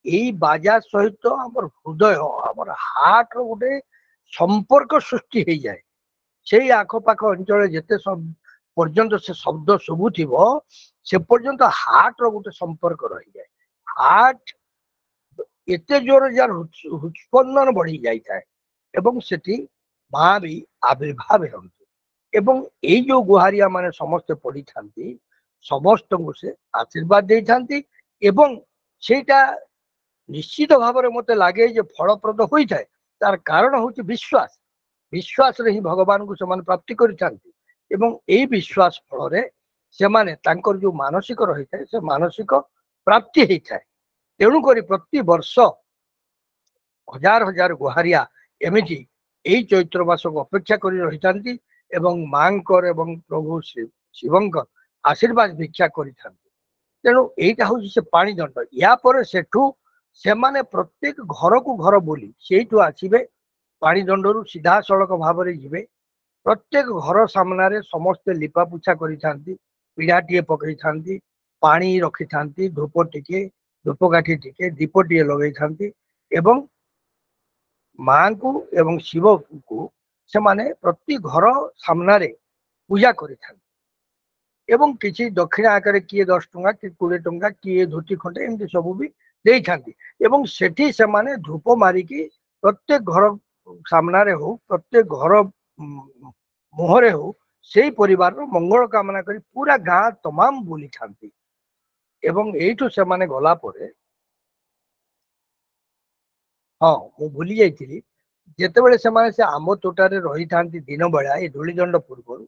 यही बाजा सहित हमर हृदय हमर हार्ट रो गोटे संपर्क सृष्टि हो जाए से आखपाख अंचल जेते सब पर्यंत से शब्द शुभुथिब से पर्यंत हार्ट रो गोटे संपर्क रही जाए हार्ट एते जोर जार हृत्स्पंदन बढ़ी जाए एवं सेठी माँ भी आविर्भाव होती एवं ये जो गुहारिया माने समस्ते पढ़ी थांती समस्त को से आशीर्वाद दे थांती एवं सेटा निश्चित भाव में मत लगे जे फलप्रद होता है तार कारण हूँ विश्वास विश्वास रे ही भगवान को से प्राप्ति करिथांती एवं यही विश्वास फल रे से माने तांकर जो मानसिक रही है से मानसिक प्राप्ति होता है तेणुक प्रति वर्ष हजार हजार गुहारिया एमती यही चैत्र मास को अपेक्षा कर रही थांती एवं मांकर एवं प्रभु शिवंकर आशीर्वाद भिक्षा करि तेणु यहीटा हूँ से पानी दंड या पर सेठू से माने प्रत्येक घर को घर बोली सेठू आसबे पानी दंडरू सीधा सड़क भाव में जीवे प्रत्येक घर सामने समस्ते लिपा पुछा करी पीढ़ाटीए पकई थांती पानी रखी थांती धूप टिके धूपकाठी टिके दीप टे लगे थांती एवं माँ को एवं शिव को से माने प्रति घर सामने पूजा करी थांती एवं किसी दक्षिण आकार किए 10 टंका कि 20 टंका किए धोती खंडे एमती सब भी दे थांती एवं सेठी से माने धूप मारिकी प्रत्येक घर सामने हो प्रत्येक घर मुहरे हो से परिवार मंगल कामना करी पूरा गाँ तमाम बुली थांती एवं एठू से माने गला परे हाँ मु भूली जाइली जेतेबेले से आम तोटारे रही थांती दिन बेला ये धूलीदंड पूर्व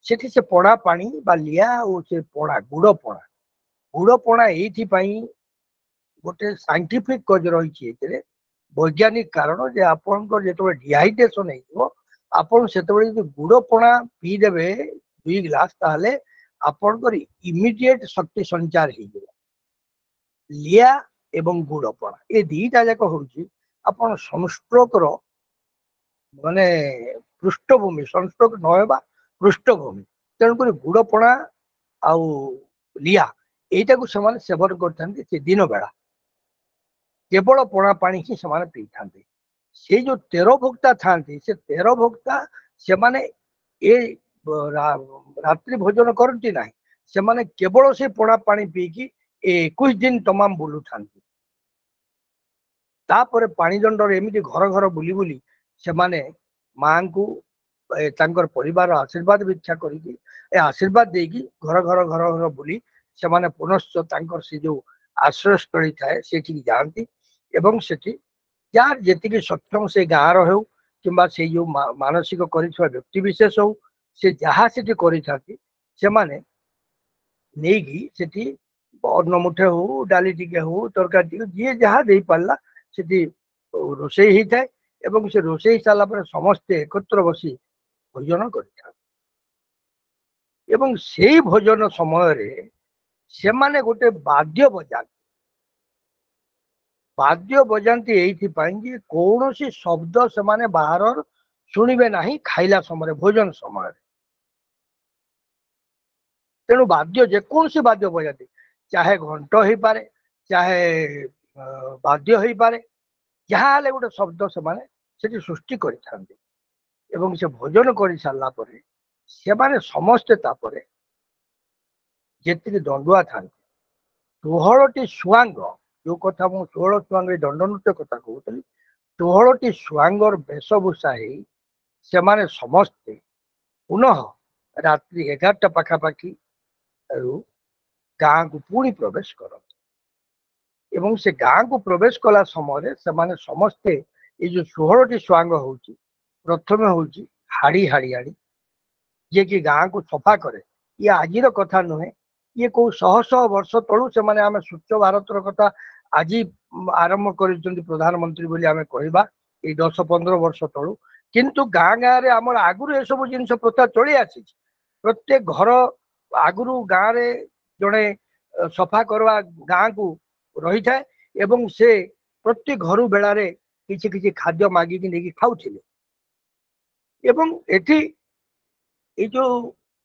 सेठी से पड़ा पानी बा लिया और से पड़ा गुड़ पड़ा ये गोटे साइंटिफिक कज रही वैज्ञानिक कारण जे आपण जो डिहाइड्रेशन होपण से गुड़ पणा पीदेवे 2 गिलास ताहले आपणकर इमिडिएट शक्ति संचार हो लिया एवं गुड़ पणा ये दीटा जाक हूँ आपण सनस्ट्रोक माने पृष्ठभूमि सनस्ट्रोक नवा पृष्ठभूमि तेणुक गुड़ पणा आउ लिया यहीटा को सेवन करते दिन बेला केवल पणा पानी ही से पी था से जो 13 भोक्ता था से 13 भोक्ता से माने ए रात्रि भोजन करती ना से माने केवल से पणा पानी पीकी 21 दिन तमाम बुलू था तापर पानी दंडर एमती घर घर बुली बुली से माने माँ को तांकर परिवार आशीर्वाद भिक्षा करी आशीर्वाद देकी घर घर घर घर बुली से माने पुनश्च तांकर से जो आश्रयस्थली थाए सेठी जाती एवं सेठी यार जी सक्षम से गाँव हो कि से जो मानसिक कर व्यक्ति विशेष हो से जहाँ से नहीं अन्न मुठे हो डाली टिके हो तरकारी टिके जी जहाँ दे पारा से रोषे होता है एवं से रोषे सारा पर समस्ते एकत्र बसी भोजन कर से भोजन समय से माने गोटे वाद्य बजाती ये कौन सी शब्द से माने बाहर शुणवे ना खाइला समय भोजन समय तेणु वाद्य जेकोसी वाद्य बजाती चाहे घंट हो पारे चाहे वाद्य हो पारे जहाँ गोटे शब्द से सृष्टि करिथांती एवं से भोजन कर सारा पर से समस्ते तापर जी दंडुआ था 16टी सुआंग जो कथा मु 16 सुआंग दंड नृत्य कथा कहूली 16टी सुआंगर वेशभूषा से समस्ते पुनः रात्रि 11टा पाखापाखि गाँ को पुणी प्रवेश करते एवं से गाँ को प्रवेश कला समय से समस्ते ये जो 16टी सुआंग हो प्रथम हूँ हाड़ी हाड़ियाणी जे कि गाँ को सफा करे ये आजिर कथा नुहे ये कौ शह शह वर्ष तलू से आम स्वच्छ भारत कथा आज आरंभ कर प्रधानमंत्री बोली आम कहवा ये 10-15 वर्ष तलू किंतु गाँ गाँ रे आम आगुरी ये सब जिन प्रथा चली आसी प्रत्येक घर आगुरी गाँव रे जड़े सफा करवा गाँ को रही थाए एवं से प्रत्येक घर बेला किसी किसी खाद्य मागिकी नहीं खाऊले एवं एठी ये जो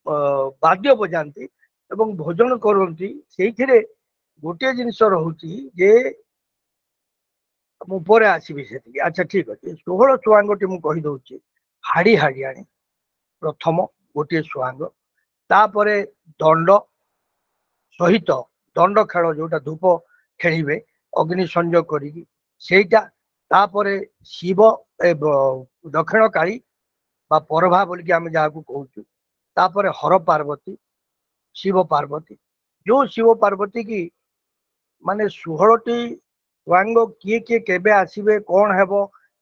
वाद्य बजाती एवं भोजन करती से गोटे जिनस रोचे जे मुझे आसबि से अच्छा ठीक अच्छे 16 सुआंगटी मुझे कहीदे हाड़ी हाड़ियाणी प्रथम गोटे सुआंग तापर दंड सहित दंड खेल जोटा धूप खेलिबे अग्नि संजोग करी तापर शिव दक्षिण काली बा परभा बोलिकी आम जहाँ को कहूँ तापर हर पार्वती शिव पार्वती जो शिव पार्वती की माने 16टी सुआंग किए किए केबे आसीबे कौन हेबो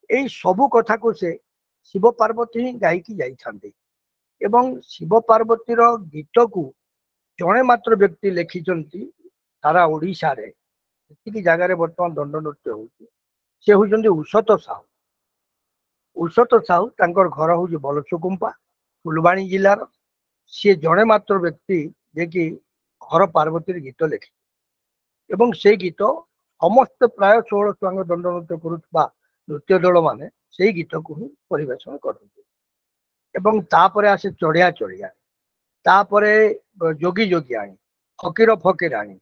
एई सबु कथा को से शिव पार्वती ही गायकी जाइछांती एवं शिव पार्वतीर गीत को जड़े मात्र व्यक्ति लिखिंट सारा ओडिशा रे जी जगार बर्तमान दंड नृत्य होती हूँ उषत साहू तांकर घर हूँ बलसुकुंपा फुलबाणी जिलार सी जड़े मात्र व्यक्ति जे कि हर पार्वती गीत लिखि एवं से गीत समस्त प्राय 16 सुआंग दंड नृत्य करुवा नृत्य दल माने से गीत को ही परिवेशन करते तापर आसे चढ़िया चढ़िया तापर जोगी जोगियाणी फकीर फकीराणी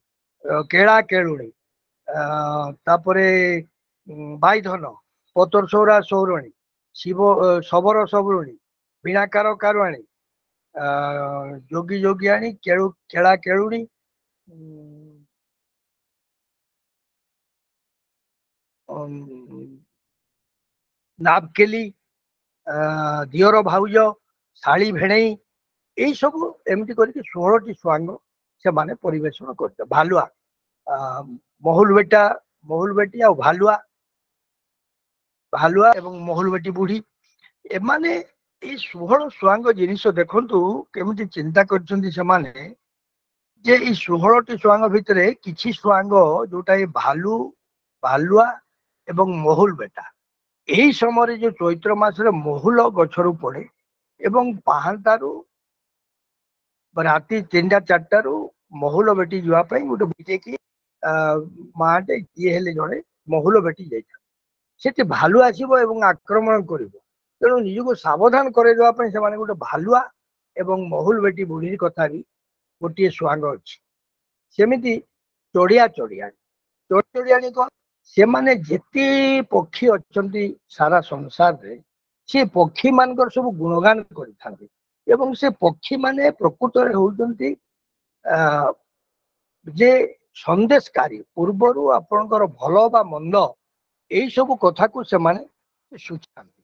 केला केलुणी तापरे बाईधन पतर सौरा सौरणी शिव शबर सबरुणी बीणाकार कारुआणी जोगी जोगियाणी केला केलुणी नाबकेली दियर भाउज शाली भेणई यही सब एमती करके 16टी सुआंग से माने परिवेशन करते भालुआ महुल बेटी आ भालुआ भालुआ एवं महुल बेटी बुढ़ी एमाने ये 16 सुआंग जिनिस देखंतु केमिति चिंता करछन्ती से माने जे ई 16टी सुआंग भितर किछि सुआंग जोटा ये भालू भालुआ एवं महुल बेटा यही समय जो चैत्र मासरे महुल गछरु पड़े एवं पाहांतारू राति 3-4 महुल बेटी जावाई गोटे बुझे कि माटे किए हेले जड़े महुल बेटी जाती भालू आसब एवं आक्रमण कर तेणु निजक सावधान करवाई से गोटे भालुआ एवं महुल बेटी बुढ़ी कथा भी गोटे सुआंग अच्छी सेमती चढ़िया चढ़िया चढ़ियाणी कौन से माने जेती पक्षी अच्छी सारा संसार रे से पक्षी मानकर सब गुणगान करिथांती एवं से पक्षी माने प्रकृत होउचंती जे संदेशकारी पूर्वर आपणकर भल बा मंद यही सब कथा को से माने सूचांती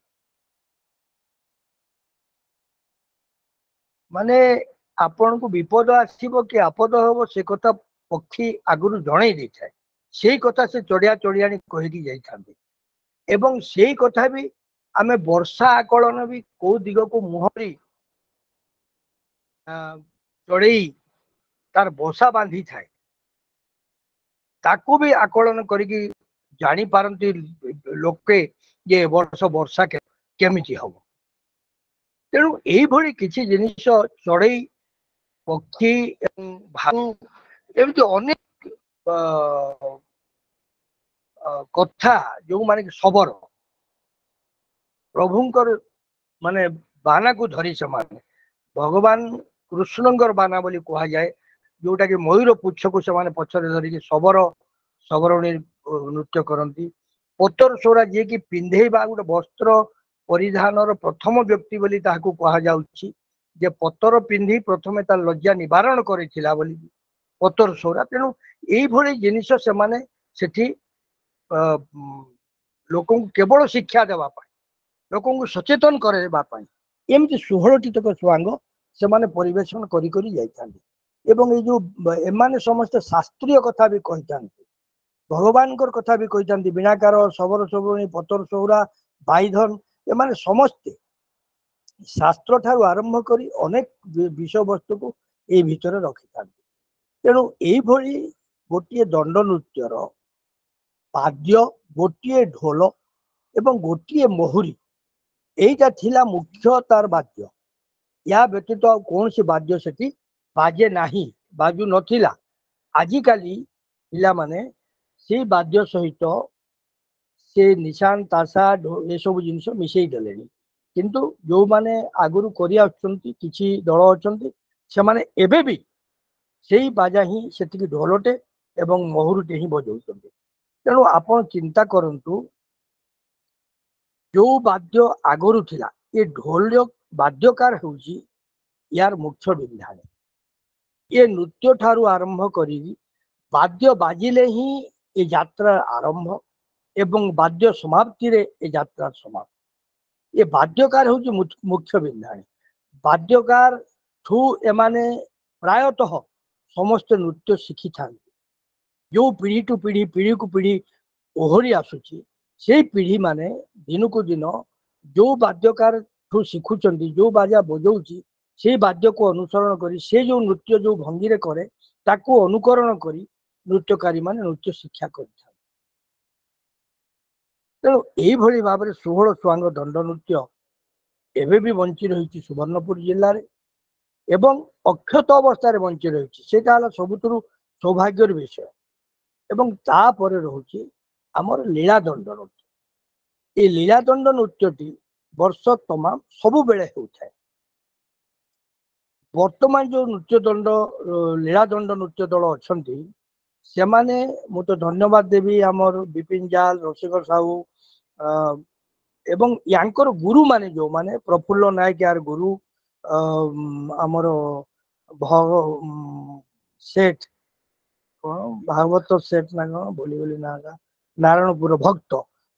माने आपण को विपद आसीबो कि आपद होबो से कथा पक्षी आगुरु जणै दै थाए से कथा से चढ़िया चढ़ियाणी कहिकी जाइथांती एवं से कथा भी आमे वर्षा आकलन भी को दिग को मुहरी चढ़ई तार बसा बांधी थाए ताकू भी आकलन करिकी जानी पारंती लोके जे वर्ष वर्षा केमिति हबो तेणु यही भली किसी जिनिस चढ़ई पक्षी भालू एमती अनेक कथा जो माने शबर प्रभुंकर माने बाना को धरी से माने भगवान कृष्णंगर बाना बोली कह जाए जोटा कि मयूर पुच्छ को से पछरे धरिकी सबरणी नृत्य करती पतर सौरा जी की पिंधेबा गोटे वस्त्र परिधान प्रथम व्यक्ति बोली ताहाकू कहा जाउछि जे पतर पिंधि प्रथमे तार लज्जा निवारण करिथिला बोली पतर सौरा तेणु यही जिनिस से माने सेठी लोक केवल शिक्षा देवाई लोक सचेतन करवाई एमती 16टी तक छुआंग से माने परिवेशन करी करी जाइथांती एवं ये जो एमाने समस्त शास्त्रीय कथा भी कही भगवान कथा भी कही बीणाकार शबर सबरणी पतर सौरा बाईधन एमाने समस्ते शास्त्र ठारू आरंभ करी अनेक विषय वस्तु को ये भितर रखि था तेणु यही गोटे दंड नृत्यर पाद्य गोटे ढोल एवं गोटे मोहुरी यहीटा थिला मुख्य तार वाद्य या व्यतीत कौन सी वाद्य से बाजे नाही बाजू नथिला आजिकाली पिला माने से वाद्य सहित से निशान तासा ये सब जिन मिसई देले किंतु जो माने आगुरु करि आछंती किछि दल अछंती से माने एबे भी सेही बाजा ही सेतिकी ढोलटे एवं मोहुरुटे ही बजाउछंती तेणु आपण चिंता करंतु जो वाद्य आगुरु थिला ये ढोल वाद्यकार होउची यार मुख्य विधान ये नृत्य ठारू आरंभ करी वाद्य बाजिले ही ये यात्रा आरंभ एवं वाद्य समाप्ति रे ये यात्रा समाप्ति ये वाद्यकार होउची मुख्य विधान वाद्यकार ठू एमाने प्रायतः समस्त नृत्य शिखी था जो पीढ़ी टू पीढ़ी पीढ़ी को पीढ़ी ओहरी आसुची से पीढ़ी माने दिन को दिन जो वाद्यकार ठू शिखुचंदी जो बाजा बजाउची से वाद्य को अनुसरण करी से जो नृत्य जो भंगी रे करे ताको अनुकरण करी नृत्यकारी माने नृत्य शिक्षा करता तेणु यही भाव में 16 छुआंग दंड नृत्य एवं भी बंची रही सुवर्णपुर जिले में एवं अक्षत अवस्था बंची रही सबुठ सौभाग्यर विषय एवं तापर रोचे आमर लीलादंड नृत्य ये लीलादंड नृत्यटी वर्ष तमाम सबु बेले होता है वर्तमान जो नृत्य दंड लीलादंड नृत्य दल अच्छा से माने मु तो धन्यवाद देवी आमर विपिन जाल रसिकर साहू एवं यांकर गुरु माने जो माने प्रफुल्ल नायक यार गुरु आमर सेठ भागवत सेठ ना कौन बोली बोली ना नारायणपुर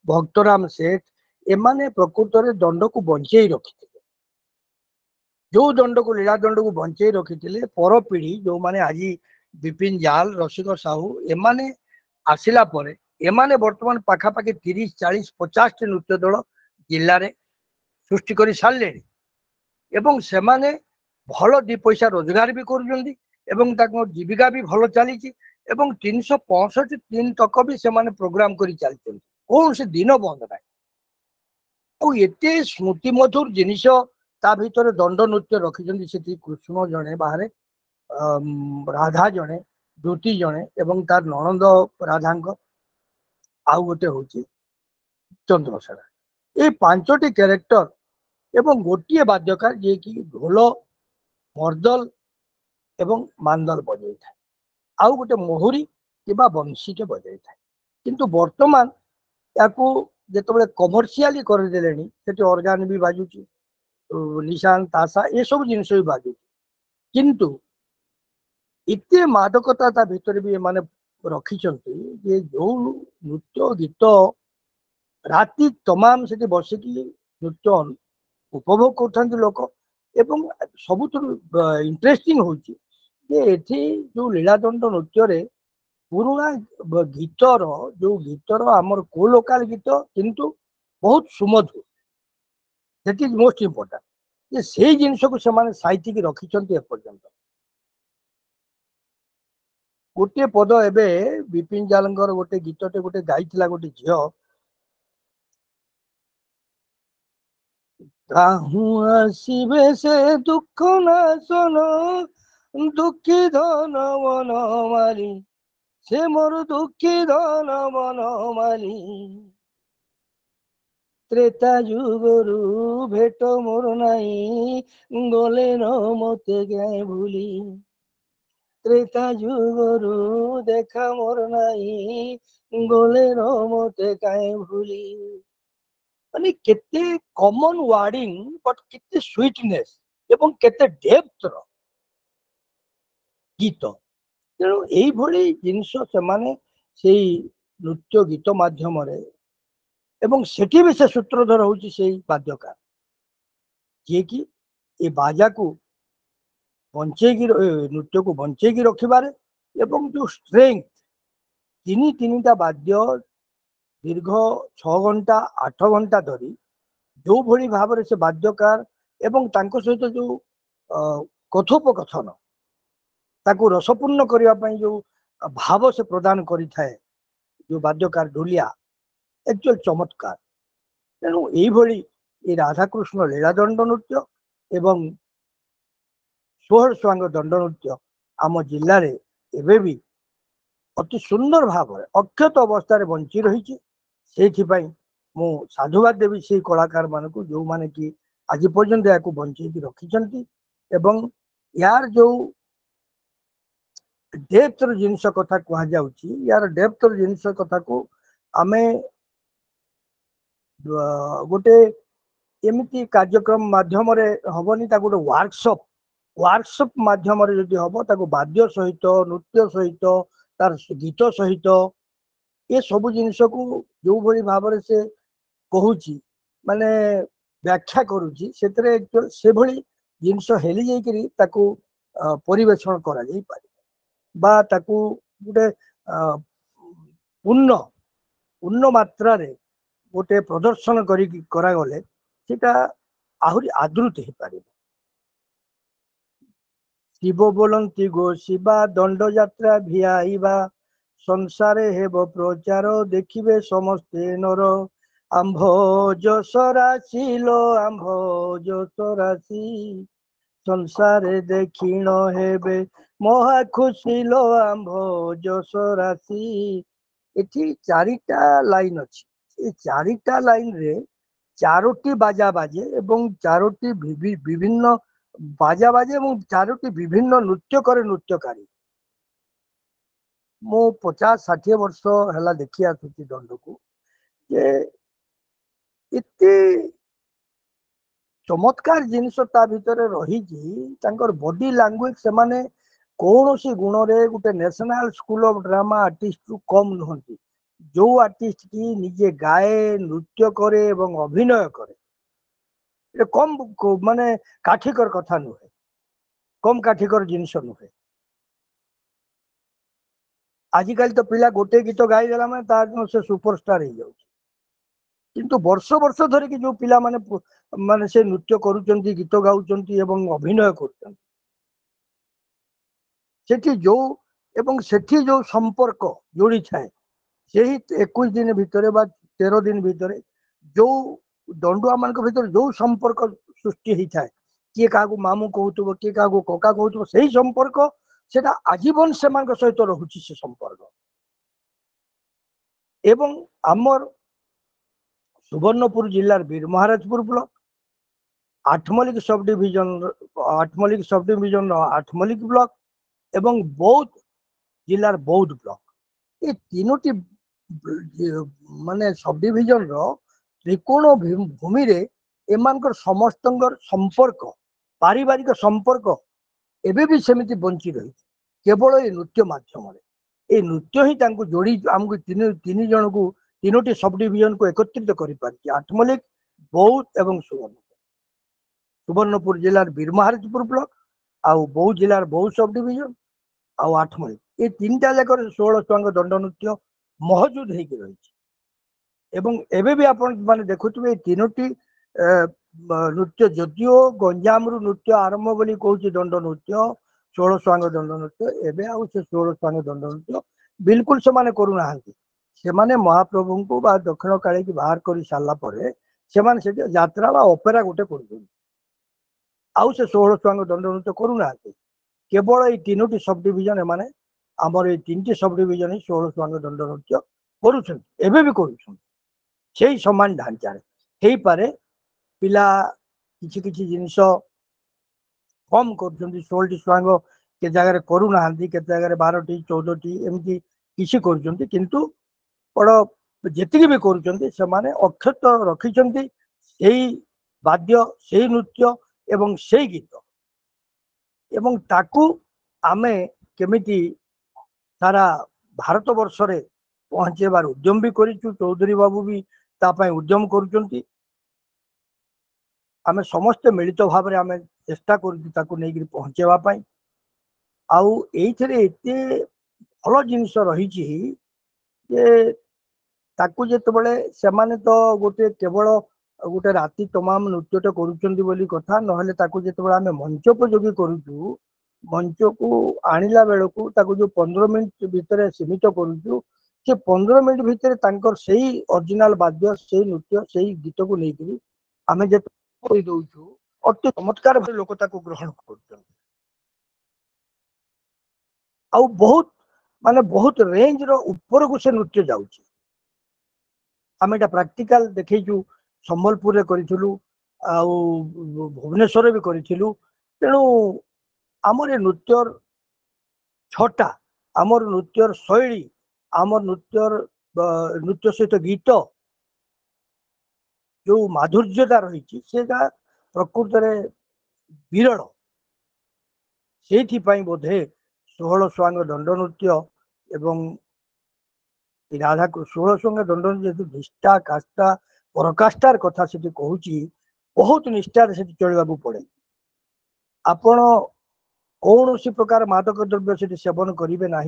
भक्तराम सेठ एमाने प्रकृत में दंड को बंचे रखी जो दंड को लीला दंड को बंचे रखी पर पीढ़ी जो माने आज विपिन जाल रसिकर साहू एमाने आसिला परे एमाने वर्तमान पाखापाखि 30 40 50 टी नृत्य दल जिले में सृष्टि कर सारे एवं सेमाने भल 2 पैसा रोजगार भी कर जीविका भी भल चली 365 दिन तक भी से प्रोग्राम कर चलते कौन से दिन बंद ना एत स्मृति मधुर जिनिस ता भीतर दंड नृत्य रखिछंती से कृष्ण जने बाहर राधा जने द्रुति जने एवं तार ननंद राधांक आउ गोटे हूँ चंद्रसेना ये 5टी कैरेक्टर एवं गोटे वाद्यकार जे कि ढोल मर्दल एवं मांदल बजाई था आउ गोटे मोहरी कि बंशी के बजाई था किंतु वर्तमान या जिते कमर्शियाली करदे से ऑर्गान भी बाजुची निशान तासा ये सब जिनस भी बाजुची किंतु इतने मादकता ता भीतर भी माने रखिछंती जे जो नृत्य गीत राति तमाम से बसिकी नृत्य उपभोग कर लोक एवं सबुठ इंटरेस्टिंग होची जे एथि जो लीलादंड नृत्य रे पुराना गीतर जो गीतर आमर को लोकाल गीत किंतु बहुत सुमधुर दैट इज मोस्ट इम्पोर्टेंट जे से जिनस को से माने साइति की रखिछंती एपर्यंत गोटे पद एबे विपिन जालंगर गोटे गीतटे गोटे गाइथिला गोटे झियो काहू आसीबे से दुख नाशन दुखी धन मन मारी से मोर दुखी धन मन मारी ତ୍ରେତା ଯୁଗରୁ ଭେଟ ମୋର ନାହିଁ ଗଲେ ନ ମତେ କାଇଁ ଭୁଲି ତ୍ରେତା ଯୁଗରୁ ଦେଖା ମୋର ନାହିଁ ଗଲେ ନ ମତେ କାଇଁ ଭୁଲି ମାନେ କେତେ କମନ ୱାର୍ଡିଂ ବଟ କେତେ ସୁଇଟନେସ୍ ଏବଂ କେତେ ଡେପ୍ଥର ଗୀତ ତେଣୁ ଏଇଭଳି ଜିନିଷ ସେମାନେ ସେଇ ନୃତ୍ୟ ଗୀତ ମାଧ୍ୟମରେ ଏବଂ ସେଠି ବି ସେ ସୂତ୍ରଧର ହଉଛି ସେଇ ବାଦ୍ୟକାର ଯିଏକି ଏ ବାଜାକୁ ବଞ୍ଚେଇକି ନୃତ୍ୟକୁ ବଞ୍ଚେଇକି ରଖିବାରେ ଏବଂ ଯୋଉ ଷ୍ଟ୍ରେଙ୍ଥ ତିନିଟା ବାଦ୍ୟ ଦୀର୍ଘ 6 ଘଣ୍ଟା 8 ଘଣ୍ଟା ଧରି ଯୋଉଭଳି ଭାବରେ ସେ ବାଦ୍ୟକାର ଏବଂ ତାଙ୍କ ସହିତ ଯୋଉ କଥୋପକଥନ ତାକୁ ରସପୂର୍ଣ୍ଣ କରିବା ପାଇଁ ଯୋଉ ଭାବ ସେ ପ୍ରଦାନ କରିଥାଏ ଯୋଉ ବାଦ୍ୟକାର ଢୋଲିଆ ଏକଚୁଆଲ ଚମତ୍କାର ତେଣୁ ଏଇଭଳି ଏ ରାଧାକୃଷ୍ଣ ଲୀଳା ଦଣ୍ଡ ନୃତ୍ୟ ଏବଂ 16 ସ୍ୱାଙ୍ଗ ଦଣ୍ଡ ନୃତ୍ୟ ଆମ ଜିଲ୍ଲାରେ ଏବେ ବି ଅତି ସୁନ୍ଦର ଭାବରେ ଅକ୍ଷତ ଅବସ୍ଥାରେ ବଞ୍ଚି ରହିଛି ସେଇଥିପାଇଁ ମୁଁ ସାଧୁବାଦ ଦେବି ସେଇ କଳାକାର ମାନଙ୍କୁ ଯୋଉମାନେ କି ଆଜି ପର୍ଯ୍ୟନ୍ତ ଏହାକୁ ବଞ୍ଚେଇକି ରଖିଛନ୍ତି ଏବଂ ୟାର ଯୋଉ ଡେପ୍ଥର ଜିନିଷ କଥା କୁହାଯାଉଛି ୟାର ଡେପ୍ଥର ଜିନିଷ କଥାକୁ ଆମେ ଗୋଟେ ଏମିତି କାର୍ଯ୍ୟକ୍ରମ ମାଧ୍ୟମରେ ହବନି ତାକୁ ଗୋଟେ ୱାର୍କସପ୍ ମାଧ୍ୟମରେ ଯଦି ହବ ତାକୁ ବାଦ୍ୟ ସହିତ ନୃତ୍ୟ ସହିତ ତାର ଗୀତ ସହିତ ଏ ସବୁ ଜିନିଷକୁ ଯୋଉଭଳି ଭାବରେ ସେ କହୁଛି ମାନେ ବ୍ୟାଖ୍ୟା କରୁଛି ସେଥିରେ ସେଭଳି ଜିନିଷ ହେଲି ଯାଇକରି ତାକୁ ପରିବେଷଣ କରାଯାଇପାରେ ବା ତାକୁ ଗୋଟେ ପୂର୍ଣ୍ଣ ମାତ୍ରାରେ ଗୋଟେ ପ୍ରଦର୍ଶନ କରିକି କରାଗଲେ ସେଟା ଆହୁରି ଆଦୃତ ହେଇପାରିବ ଶିବ ବୋଲନ୍ତି ଗୋ ଶିବା ଦଣ୍ଡ ଯାତ୍ରା ଭିଆଇବା ସଂସାରେ ହେବ ପ୍ରଚାର ଦେଖିବେ ସମସ୍ତେ ନର ଆମ୍ଭ ଯଶ ରାଶି ଲୋ ଆମ୍ଭ ଯଶ ରାଶି ସଂସାରେ ଦେଖିଣ ହେବେ ମହା ଖୁସି ଲୋ ଆମ୍ଭ ଯଶ ରାଶି ଏଠି 4ଟା ଲାଇନ ଅଛି ଏ 4ଟା ଲାଇନରେ 4ଟି ବାଜା ବାଜେ ଏବଂ 4ଟି ବିଭିନ୍ନ ବାଜା ବାଜେ ଏବଂ 4ଟି ବିଭିନ୍ନ ନୃତ୍ୟ କରେ ନୃତ୍ୟକାରୀ ମୁଁ 50-60 ବର୍ଷ ହେଲା ଦେଖି ଆସୁଛି ଦଣ୍ଡକୁ ଯେ ଏତେ ଚମତ୍କାର ଜିନିଷ ତା ଭିତରେ ରହିଛି ତାଙ୍କର ବଡି ଲାଙ୍ଗୁଏଜ ସେମାନେ କୌଣସି ଗୁଣରେ ଗୋଟେ ନ୍ୟାସନାଲ ସ୍କୁଲ ଅଫ ଡ୍ରାମା ଆର୍ଟିଷ୍ଟରୁ କମ ନୁହନ୍ତି ଯୋଉ ଆର୍ଟିଷ୍ଟ କି ନିଜେ ଗାଏ ନୃତ୍ୟ କରେ ଏବଂ ଅଭିନୟ କରେ এটা কম ମାନେ କାଠିକର କଥା ନୁହେଁ କମ କାଠିକର ଜିନିଷ ନୁହେଁ ଆଜିକାଲି ତ ପିଲା ଗୋଟେ ଗୀତ ଗାଇଦେଲା ମାନେ ତାର ସେ ସୁପରଷ୍ଟାର ହେଇଯାଉଛି କିନ୍ତୁ ବର୍ଷ ବର୍ଷ ଧରିକି ଯୋଉ ପିଲାମାନେ ମାନେ ସେ ନୃତ୍ୟ କରୁଛନ୍ତି ଗୀତ ଗାଉଛନ୍ତି ଏବଂ ଅଭିନୟ କରୁଛନ୍ତି ସେଠି ଯୋଉ ଏବଂ ସେଠି ଯୋଉ ସମ୍ପର୍କ ଯୋଡ଼ିଥାଏ ସେହି 21 ଦିନ ଭିତରେ ବା 13 ଦିନ ଭିତରେ ଯୋଉ ଦଣ୍ଡୁଆ ମାନଙ୍କ ଭିତରେ ଯୋଉ ସମ୍ପର୍କ ସୃଷ୍ଟି ହେଇଥାଏ କିଏ କାହାକୁ ମାମୁଁ କହୁଥିବ କିଏ କାହାକୁ କକା କହୁଥିବ ସେଇ ସମ୍ପର୍କ ସେଟା ଆଜୀବନ ସେମାନଙ୍କ ସହିତ ରହୁଛି ସେ ସମ୍ପର୍କ ଏବଂ ଆମର ସୁବର୍ଣ୍ଣପୁର ଜିଲ୍ଲାର ବୀର ମହାରାଜପୁର ବ୍ଲକ ଆଠମଲ୍ଲିକ ସବ୍ ଡିଭିଜନର ଆଠମଲ୍ଲିକ ବ୍ଲକ ଏବଂ ବୌଦ୍ଧ ଜିଲ୍ଲାର ବୌଦ୍ଧ ବ୍ଲକ ଏ 3ଟି ମାନେ ସବ୍ ଡିଭିଜନର ତ୍ରିକୋଣ ଭୂମିରେ ଏମାନଙ୍କର ସମସ୍ତଙ୍କର ସମ୍ପର୍କ ପାରିବାରିକ ସମ୍ପର୍କ ଏବେ ବି ସେମିତି ବଞ୍ଚି ରହିଛି କେବଳ ଏ ନୃତ୍ୟ ମାଧ୍ୟମରେ এই ନୃତ୍ୟ ହିଁ ତାଙ୍କୁ ଯୋଡ଼ି ଆମକୁ ତିନି ଜଣକୁ 3ଟି ସବ୍ ଡିଭିଜନକୁ ଏକତ୍ରିତ କରିପାରିଛି ଆଠମଲ୍ଲିକ ବୌଦ୍ଧ ଏବଂ ସୁବର୍ଣ୍ଣପୁର ଜିଲ୍ଲାର ବୀର ମହାରାଜପୁର ବ୍ଲକ ଆଉ ବୌଦ୍ଧ ଜିଲ୍ଲାର ବୌଦ୍ଧ ସବ୍ ଡିଭିଜନ ଆଉ ଆଠମଲ୍ଲିକ ଏ 3ଟା ଯାକରେ 16 ଛୁଆଙ୍କ ଦଣ୍ଡ ନୃତ୍ୟ ମହଜୁଦ ହେଇକି ରହିଛି ଏବଂ ଏବେ ବି ଆପଣ ମାନେ ଦେଖୁଥିବେ ଏ 3ଟି ନୃତ୍ୟ ଯଦିଓ ଗଞ୍ଜାମରୁ ନୃତ୍ୟ ଆରମ୍ଭ ବୋଲି କହୁଛି ଦଣ୍ଡ ନୃତ୍ୟ 16 ଛୁଆଙ୍କ ଦଣ୍ଡ ନୃତ୍ୟ ଏବେ ଆଉ ସେ 16 ଛୁଆଙ୍କ ଦଣ୍ଡ ନୃତ୍ୟ ବିଲକୁଲ ସେମାନେ କରୁନାହାନ୍ତି ସେମାନେ ମହାପ୍ରଭୁଙ୍କୁ ବା ଦକ୍ଷିଣ କାଳୀକି ବାହାର କରି ସାରିଲା ପରେ ସେମାନେ ସେଠି ଯାତ୍ରା ବା ଅପେରା ଗୋଟେ କରୁଛନ୍ତି ଆଉ ସେ 16 ଛୁଆଙ୍କ ଦଣ୍ଡ ନୃତ୍ୟ କରୁନାହାନ୍ତି କେବଳ ଏଇ 3ଟି ସବ୍ ଡିଭିଜନ ଏମାନେ ଆମର ଏଇ 3ଟି ସବ୍ ଡିଭିଜନ ହିଁ 16 ଛୁଆଙ୍କ ଦଣ୍ଡ ନୃତ୍ୟ କରୁଛନ୍ତି ଏବେ ବି କରୁଛନ୍ତି ସେଇ ସମାନ ଢାଞ୍ଚାରେ ହେଇପାରେ ପିଲା କିଛି କିଛି ଜିନିଷ कम कर 16टी सुआंग के जगह करूना के जगह 12टी 14टी एमती किसी कर किंतु बड़ जेतिकी भी कर अक्षत रखिंट वाद्य से नृत्य एवं से गीत एवं ताकू आमे केमिति सारा भारत वर्ष रे पहुंचेबार उद्यम भी करिचु चौधरी बाबू भी तापाई उद्यम करुचंती आमे समस्त मिलित भाव रे आमे चेष्टा करू नहीं पहुंचेवा पाई आउ एइथरे एते भल जिनिस रही जे ताकू जेतबेले सेमाने तो गोटे केवल गोटे राति तमाम नृत्यटे करुचंती बोली कथा नहले ताकू जेतबेले आमे मंचोपयोगी करूचु मंच को आणिला बेलकू ताकू जो 15 मिनिट भितर सीमित करूचु से 15 मिनिट भितर तांकर सही ओरिजिनल वाद्य सही नृत्य सही गीत को लेकरी आमे जे कहि दउचु अति चमत्कार भाव लोक ताकू ग्रहण कर आउ बहुत माने बहुत रेंज रो ऊपर को से नृत्य जाउची आमे एटा प्रैक्टिकल देखैचु संबलपुर रे करिथिलु आउ भुवनेश्वर भी करिथिलु तेणु आमर नृत्यर छटा आमर नृत्यर शैली आमर नृत्यर नृत्य सहित गीत जो माधुर्यता रही सेटा प्रकृत में विरल से बोधे 16 स्वांग दंड नृत्य एवं राधा 16 स्वांग दंड नृत्य निष्ठा काष्ठा पराकाष्ठार कथा से कहूँ बहुत निष्ठार से चलवाक पड़े आपण कौन सी प्रकार मादक द्रव्य से सेवन करेंगे ना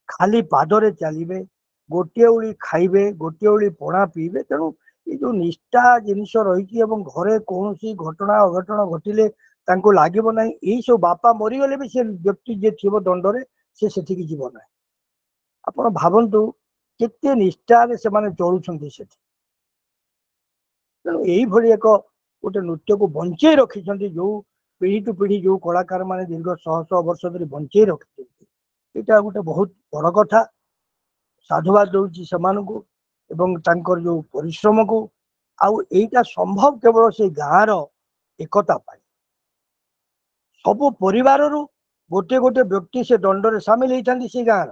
खाली पादरे चलिए गोटे ओली खाइबे गोटे ओली पणा पीबे तेणु ये जो निष्ठा जिनिस रही घरे कौन सी घटना अघटन घटिले लगे ना यही सब बापा मरीगले भी से व्यक्ति जे थी दंडरे से जीव ना आप भावतु केते निष्ठार से चलुंट से तेणु यही एक गोटे नृत्य को बंचे रखिंट जो पीढ़ी टू पीढ़ी जो कलाकार माने दीर्घ 100 वर्ष धरी बंचे रखिंट यहाँ गोटे बहुत बड़ कथा साधुवाद दूची से जो परिश्रम को आउ एटा संभव केवल से गाँव एकता पाई सबु परिवार रु गोटे गोटे व्यक्ति से दंड सामिल होती से गाँव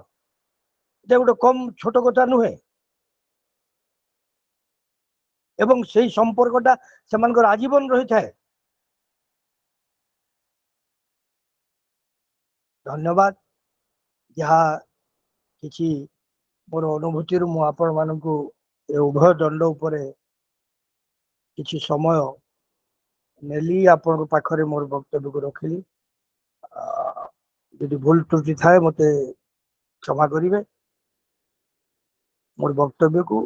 गोटे कम छोट कथा नुहे एवं से संपर्कटा से आजीवन रही थाए धन्यवाद जहाँ किसी मोर अनुभूति मुझे मानक उभय दंड उपरे किसी समय नेली आपण पाखरे मोर वक्तव्य को रखिली यदि भूल त्रुटि थाए मते क्षमा करिवे मोर वक्तव्य को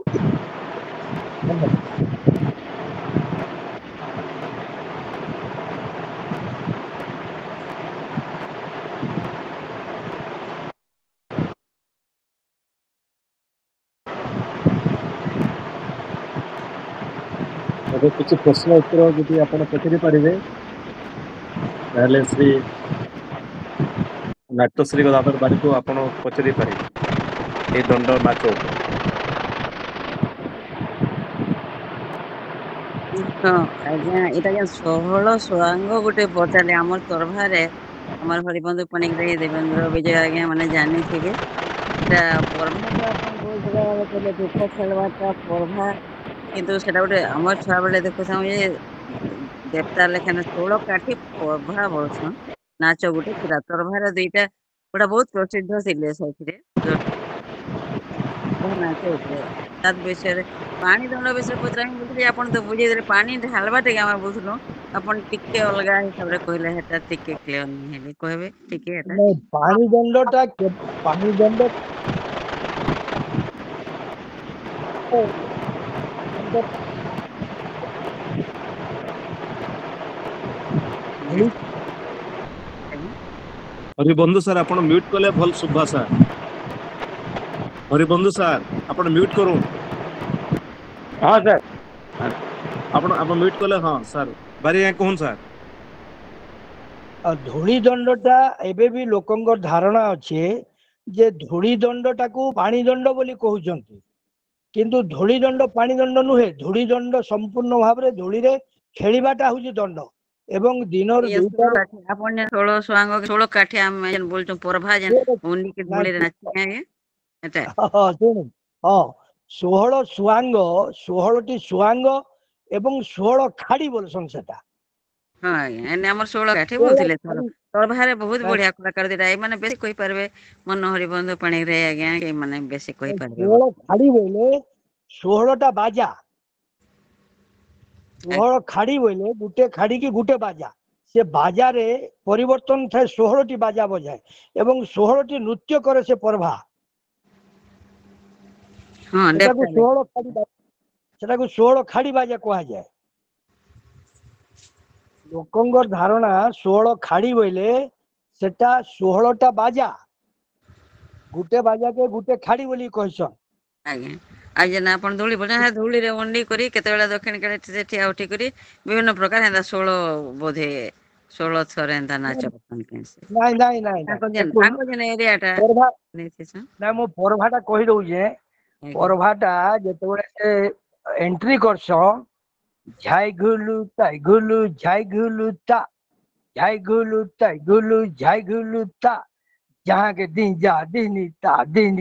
अगर कुछ प्रश्न उत्तर यदि आप पचारि पारे श्री नाट्यश्री गदाधर बारी को आप पचारि पारे दंड नाच हाँ आज्ञा इटा क्या 16 स्वांग गोटे पचारे आमर तरभारे आमर हरिबंधु पणिग्राही देवेंद्र विजय आज्ञा माने जानी थे पर्भा तो आप बहुत जगह कहले दुख खेलवाटा पर्भा किंतु सेटा गोटे आमर छुआ बेले देखु ये देवता लेखान 16 काठी पर्भा बोलसन नाच गोटे थिला तरभार दुईटा गोटा बहुत प्रसिद्ध थिले से नाच होते विषय पानी दंड विषय पचरा बोलते आपन तो बुझे पानी ढालवा टे आम बुझलु अपन टिके अलग हिसाब रे कहले हेता टिके क्लियर नहीं हेले कहबे टिके हेता पानी दंडटा पानी दंड हरिबंधु सर आप म्यूट कले भल शुभा सर हरिबंधु सर आप म्यूट करूँ हाँ सर आप म्यूट कले हाँ सर बारी कहून सर धूली दंडटा एबे भी लोकंर धारणा अच्छे जे धूली दंडटा को पानी दंड बोली कहउचंती किंतु धूली दंड पानी दंड नुहे धूली दंड संपूर्ण भाव में धूली रे खेलिबाटा होची दंड एवं दिन ये षोलो काठी आपण ने 16 सुहांग 16 काठी हम जन बोलतो परभा जन उन्नी के धूली रे नाची है एटा हाँ 16 सुहांग 16टी सुहांग एवं 16 खाड़ी बोलसन सेटा हाँ एने हमर 16 काठी बोलथिले परभा रे बहुत बढ़िया कलाकार दिरा ए माने बेसी कोइ परबे मनोहरी बंधु पाणी रे आज्ञा के माने बेसी कोइ परबे 16 खाड़ी बोले 16टा बाजा 16 खाड़ी बोले गुटे खाड़ी की गुटे बाजा से बाजा रे परिवर्तन थाए 16टी बाजा बजाए एवं 16टी नृत्य करे से परभा हाँ सेटाको 16 खाड़ी सेटाको 16 खाड़ी बाजा कहा जाए लोकंगर धारणा 16 खाड़ी बोले सेटा 16टा बाजा गुटे बाजा के गुटे खाड़ी बोली कहसन आज्ञा आज ना आपण धूली बोले हा धूली रे ओंडी करी केते बेला दक्षिण काळे से ठिया उठी करी विभिन्न प्रकार हेदा 16 बोधे 16 थरे हेदा नाच पसंद केसे नहीं नहीं नहीं आको जन एरियाटा परभा नेथिस ना मो परभाटा कहि दउ जे परभाटा जेतेबेले से एंट्री करसन झाई घुलु ताई घुलु झाई घुलु ता झाई घुलु ताई घुलु झाई घुलु ता जहाँ के दिन जा दिनी ता दिन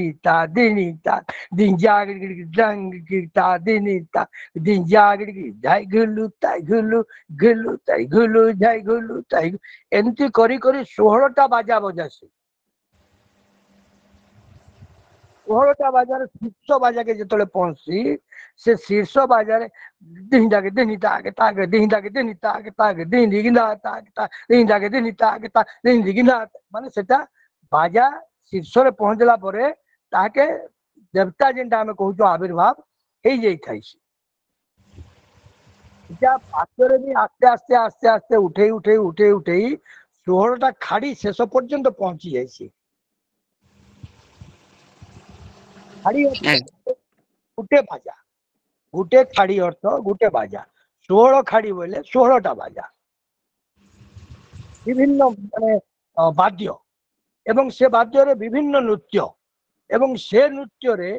जागड़ दंग गिरता दिनी ता दिन जागड़ झाई घुलु ताई घुलु घुलु ताई घुलु झाई घुलु ताई एमती करी करी 16टा बाजा बजासी 16टा बाजार शीर्ष बाजा के जो पहुंची से शीर्ष बाजार दिहिंदाके दिनिताके ताके दिहिंदाके दिनिताके ताके दिहिंदिगिना ताके ता दिहिंदाके दिनिताके ता दिहिंदिगिना माने सेटा बाजा शीर्ष रे पहुंचला परे ताके देवता जेंटा हमें कहूँ आविर्भाव हो जाई पात्र भी आस्ते आस्ते आस्ते आस्ते उठे उठे उठे उठे 16टा खाड़ी शेष पर्यंत पहुंची जाइए खाड़ी गुटे बाजा गुटे खाड़ी अर्थ गुटे बाजा 16 खाड़ी बोले 16टा बाजा विभिन्न माने वाद्य एवं से वाद्य रे विभिन्न नृत्य एवं से नृत्य रे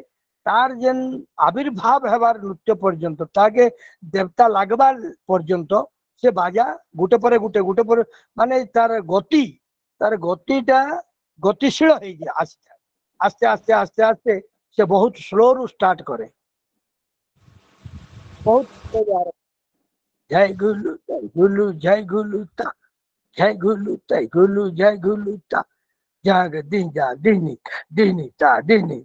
तार जेन आविर्भाव हेबार नृत्य पर्यंत ताके देवता लागबार पर्यंत से बाजा गुटे पर गुटे गुटे पर माने तार गतिटा गतिशील हो जाए आस्ते आस्ते आस्ते आस्ते से बहुत स्लो रु स्टार्ट करे बहुत जय गुलू जय गुलू ता जय गुलू तय गुलू जय गुलू ता जहाँ दिन जा दिनी दिनी ता दिनी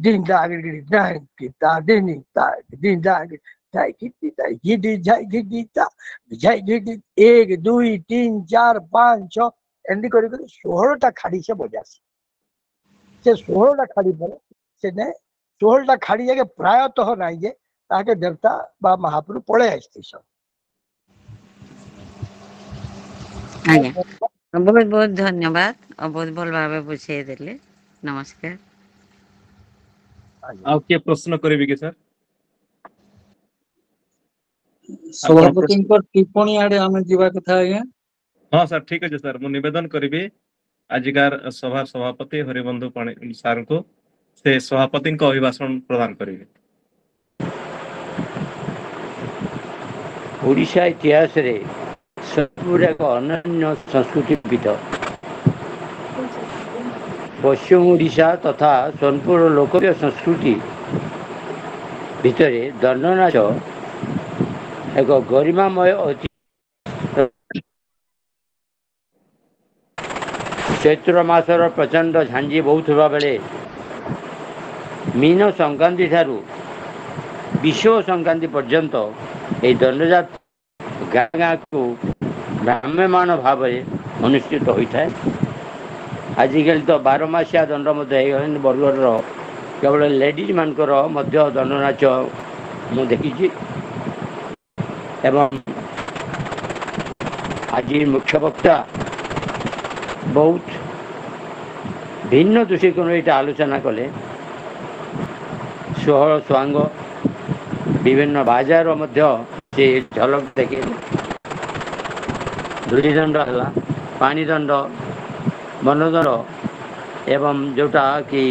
दिन दागड़ी दागी ता दिनी ता दिन दागी जय गिद्दी ता गिद्दी जय गिद्दी ता जय गिद्दी 1 2 3 4 5 6 एंडी करी 16टा खाड़ी से बजासी से 16टा खाड़ी पर से ने 16टा खाड़ी जाके प्रायतः नहीं जे ताके देवता बा महाप्रभु पळे आइते सब आज्ञा बहुत बहुत धन्यवाद और बहुत भल भाव बुझे देले नमस्कार आ के प्रश्न करेबी के सर सभापति टिप्पणी आड़े आम जीवा कथा आज्ञा हाँ सर ठीक है सर मु निवेदन करी आजिकार सभा सभापति हरिबंधु पाणी सार को से सभापति को अभिभाषण प्रदान करेंगे ओडिशा इतिहास रे सोनपुर एक अनन्य संस्कृति पीठ पश्चिम ओडिशा तथा सोनपुर लोकप्रिय संस्कृति भितर दंड नाच एक गरिमामय चैत्र मासर प्रचंड झांझी बहुवा बेले मीन संक्रांति ठारू विषुव संक्रांति पर्यंत ये दंडजात गाँ गाँ को भ्राम्यमाण भाव अनुष्ठित होता है आजिकल तो 12 मासिया दंड बरगढ़ केवल लेडीज मानकर दंड नाच मु देखी एवं आज मुख्य वक्ता बहुत भिन्न दृष्टिकोण ये आलोचना कले 16 स्वांग विभिन्न बाजार से झलक देखे धूली दंड है पानी दंड मनोदंड एवं जोटा कि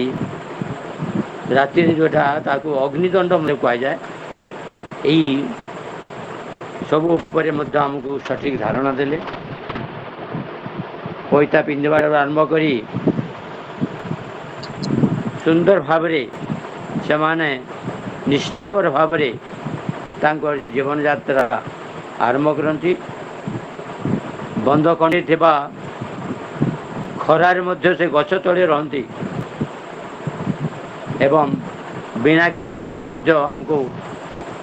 राति जोटा ताकू अग्निदंड कह जाए यही सब आमको सठिक धारणा देले पैता पिंधवार आरंभ करी सुंदर भाव से माने निष्ठुर भाव जीवन यात्रा आरंभ करती बंध कंडी थिबा खरार मध्य से गछ तले रहती एवं बिना को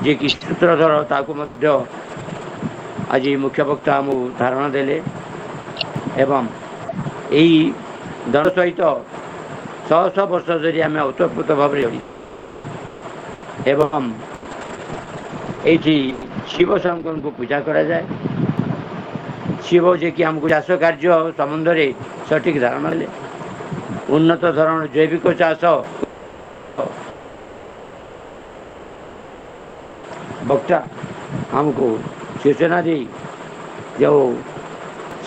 जे कि सूत्रधर ताकू आज मुख्य वक्ता आमको धारणा देले एवं यही दल सहित शह शह वर्ष धरी आम ओतप्रोत भाव एवं ये शिव शंकर को पूजा करा जाए शिव जे कि आमको चाष कार्य संबंध में सठिक धारणा देले उन्नत धरण जैविक चाष वक्ता हमको सूचना दी जो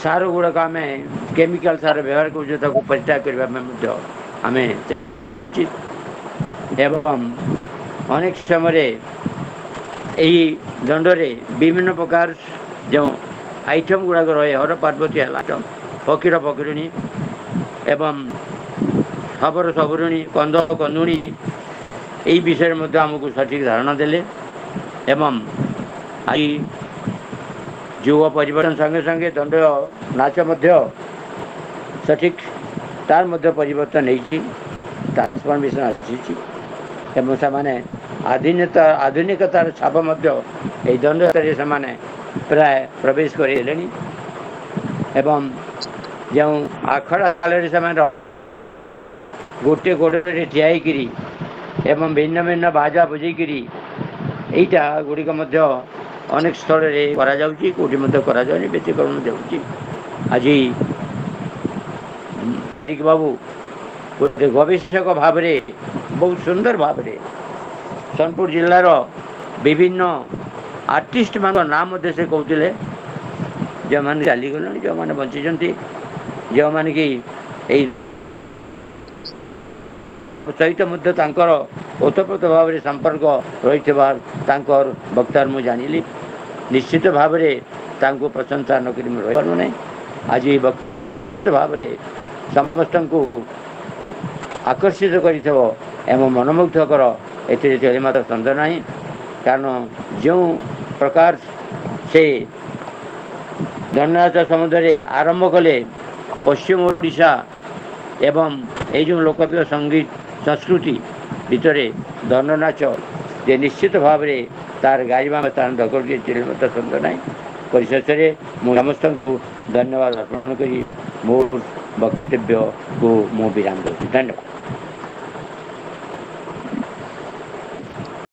सार गुड़ाक आम केमिकल सार व्यवहार कर परित्याग करने एवं अनेक समय यही दंडरे विभिन्न प्रकार जो आइटम गुड़ाक रहे हर पार्वती आइटम फकीर फकीरणी एवं खबर सबरुणी कंद कंदुणी यही विषय में आमको सठिक धारणा देले एवं आज युग परिवर्तन संगे संगे दंड नाच सठिक तार मध्य परिवर्तन ट्रांसफॉर्मेशन आसमान आधुनिकतार छाप दंड से प्राय प्रवेश कर एवं जो आखड़ा काल से गोटे गोड़े ठियाई एवं भिन्न भिन्न बाजा बजेकरी यहीटा गुड़िक अनेक स्थल कौटी व्यतिक्रमण जाऊँगी आज बाबू गोटे गवेषक भाव बहुत सुंदर भाव सोनपुर जिलार विभिन्न आर्टिस्ट मान नाम से कहते जो मैंने चलीगले जो मैंने बंची जो मैंने कि सहित ओतप्रोत भाव में संपर्क रही वक्तार मुझे जानिली निश्चित भाव में प्रशंसा नक रही आज वक्त भाव समस्त को आकर्षित कर मनमुग्धकर ए मात्र सन्देह ना कारण जो प्रकार से दंडनाच समुद्र आरंभ कले पश्चिम ओडिशा एवं ये जो लोकप्रिय संगीत संस्कृति भितर दंडनाच जे निश्चित भाव में तार गाइबा स्थान दखल किए मत सन्देह ना परिशेष में समस्त को धन्यवाद अर्पण कर मोर वक्तव्य को मु विराम दूँ। धन्यवाद।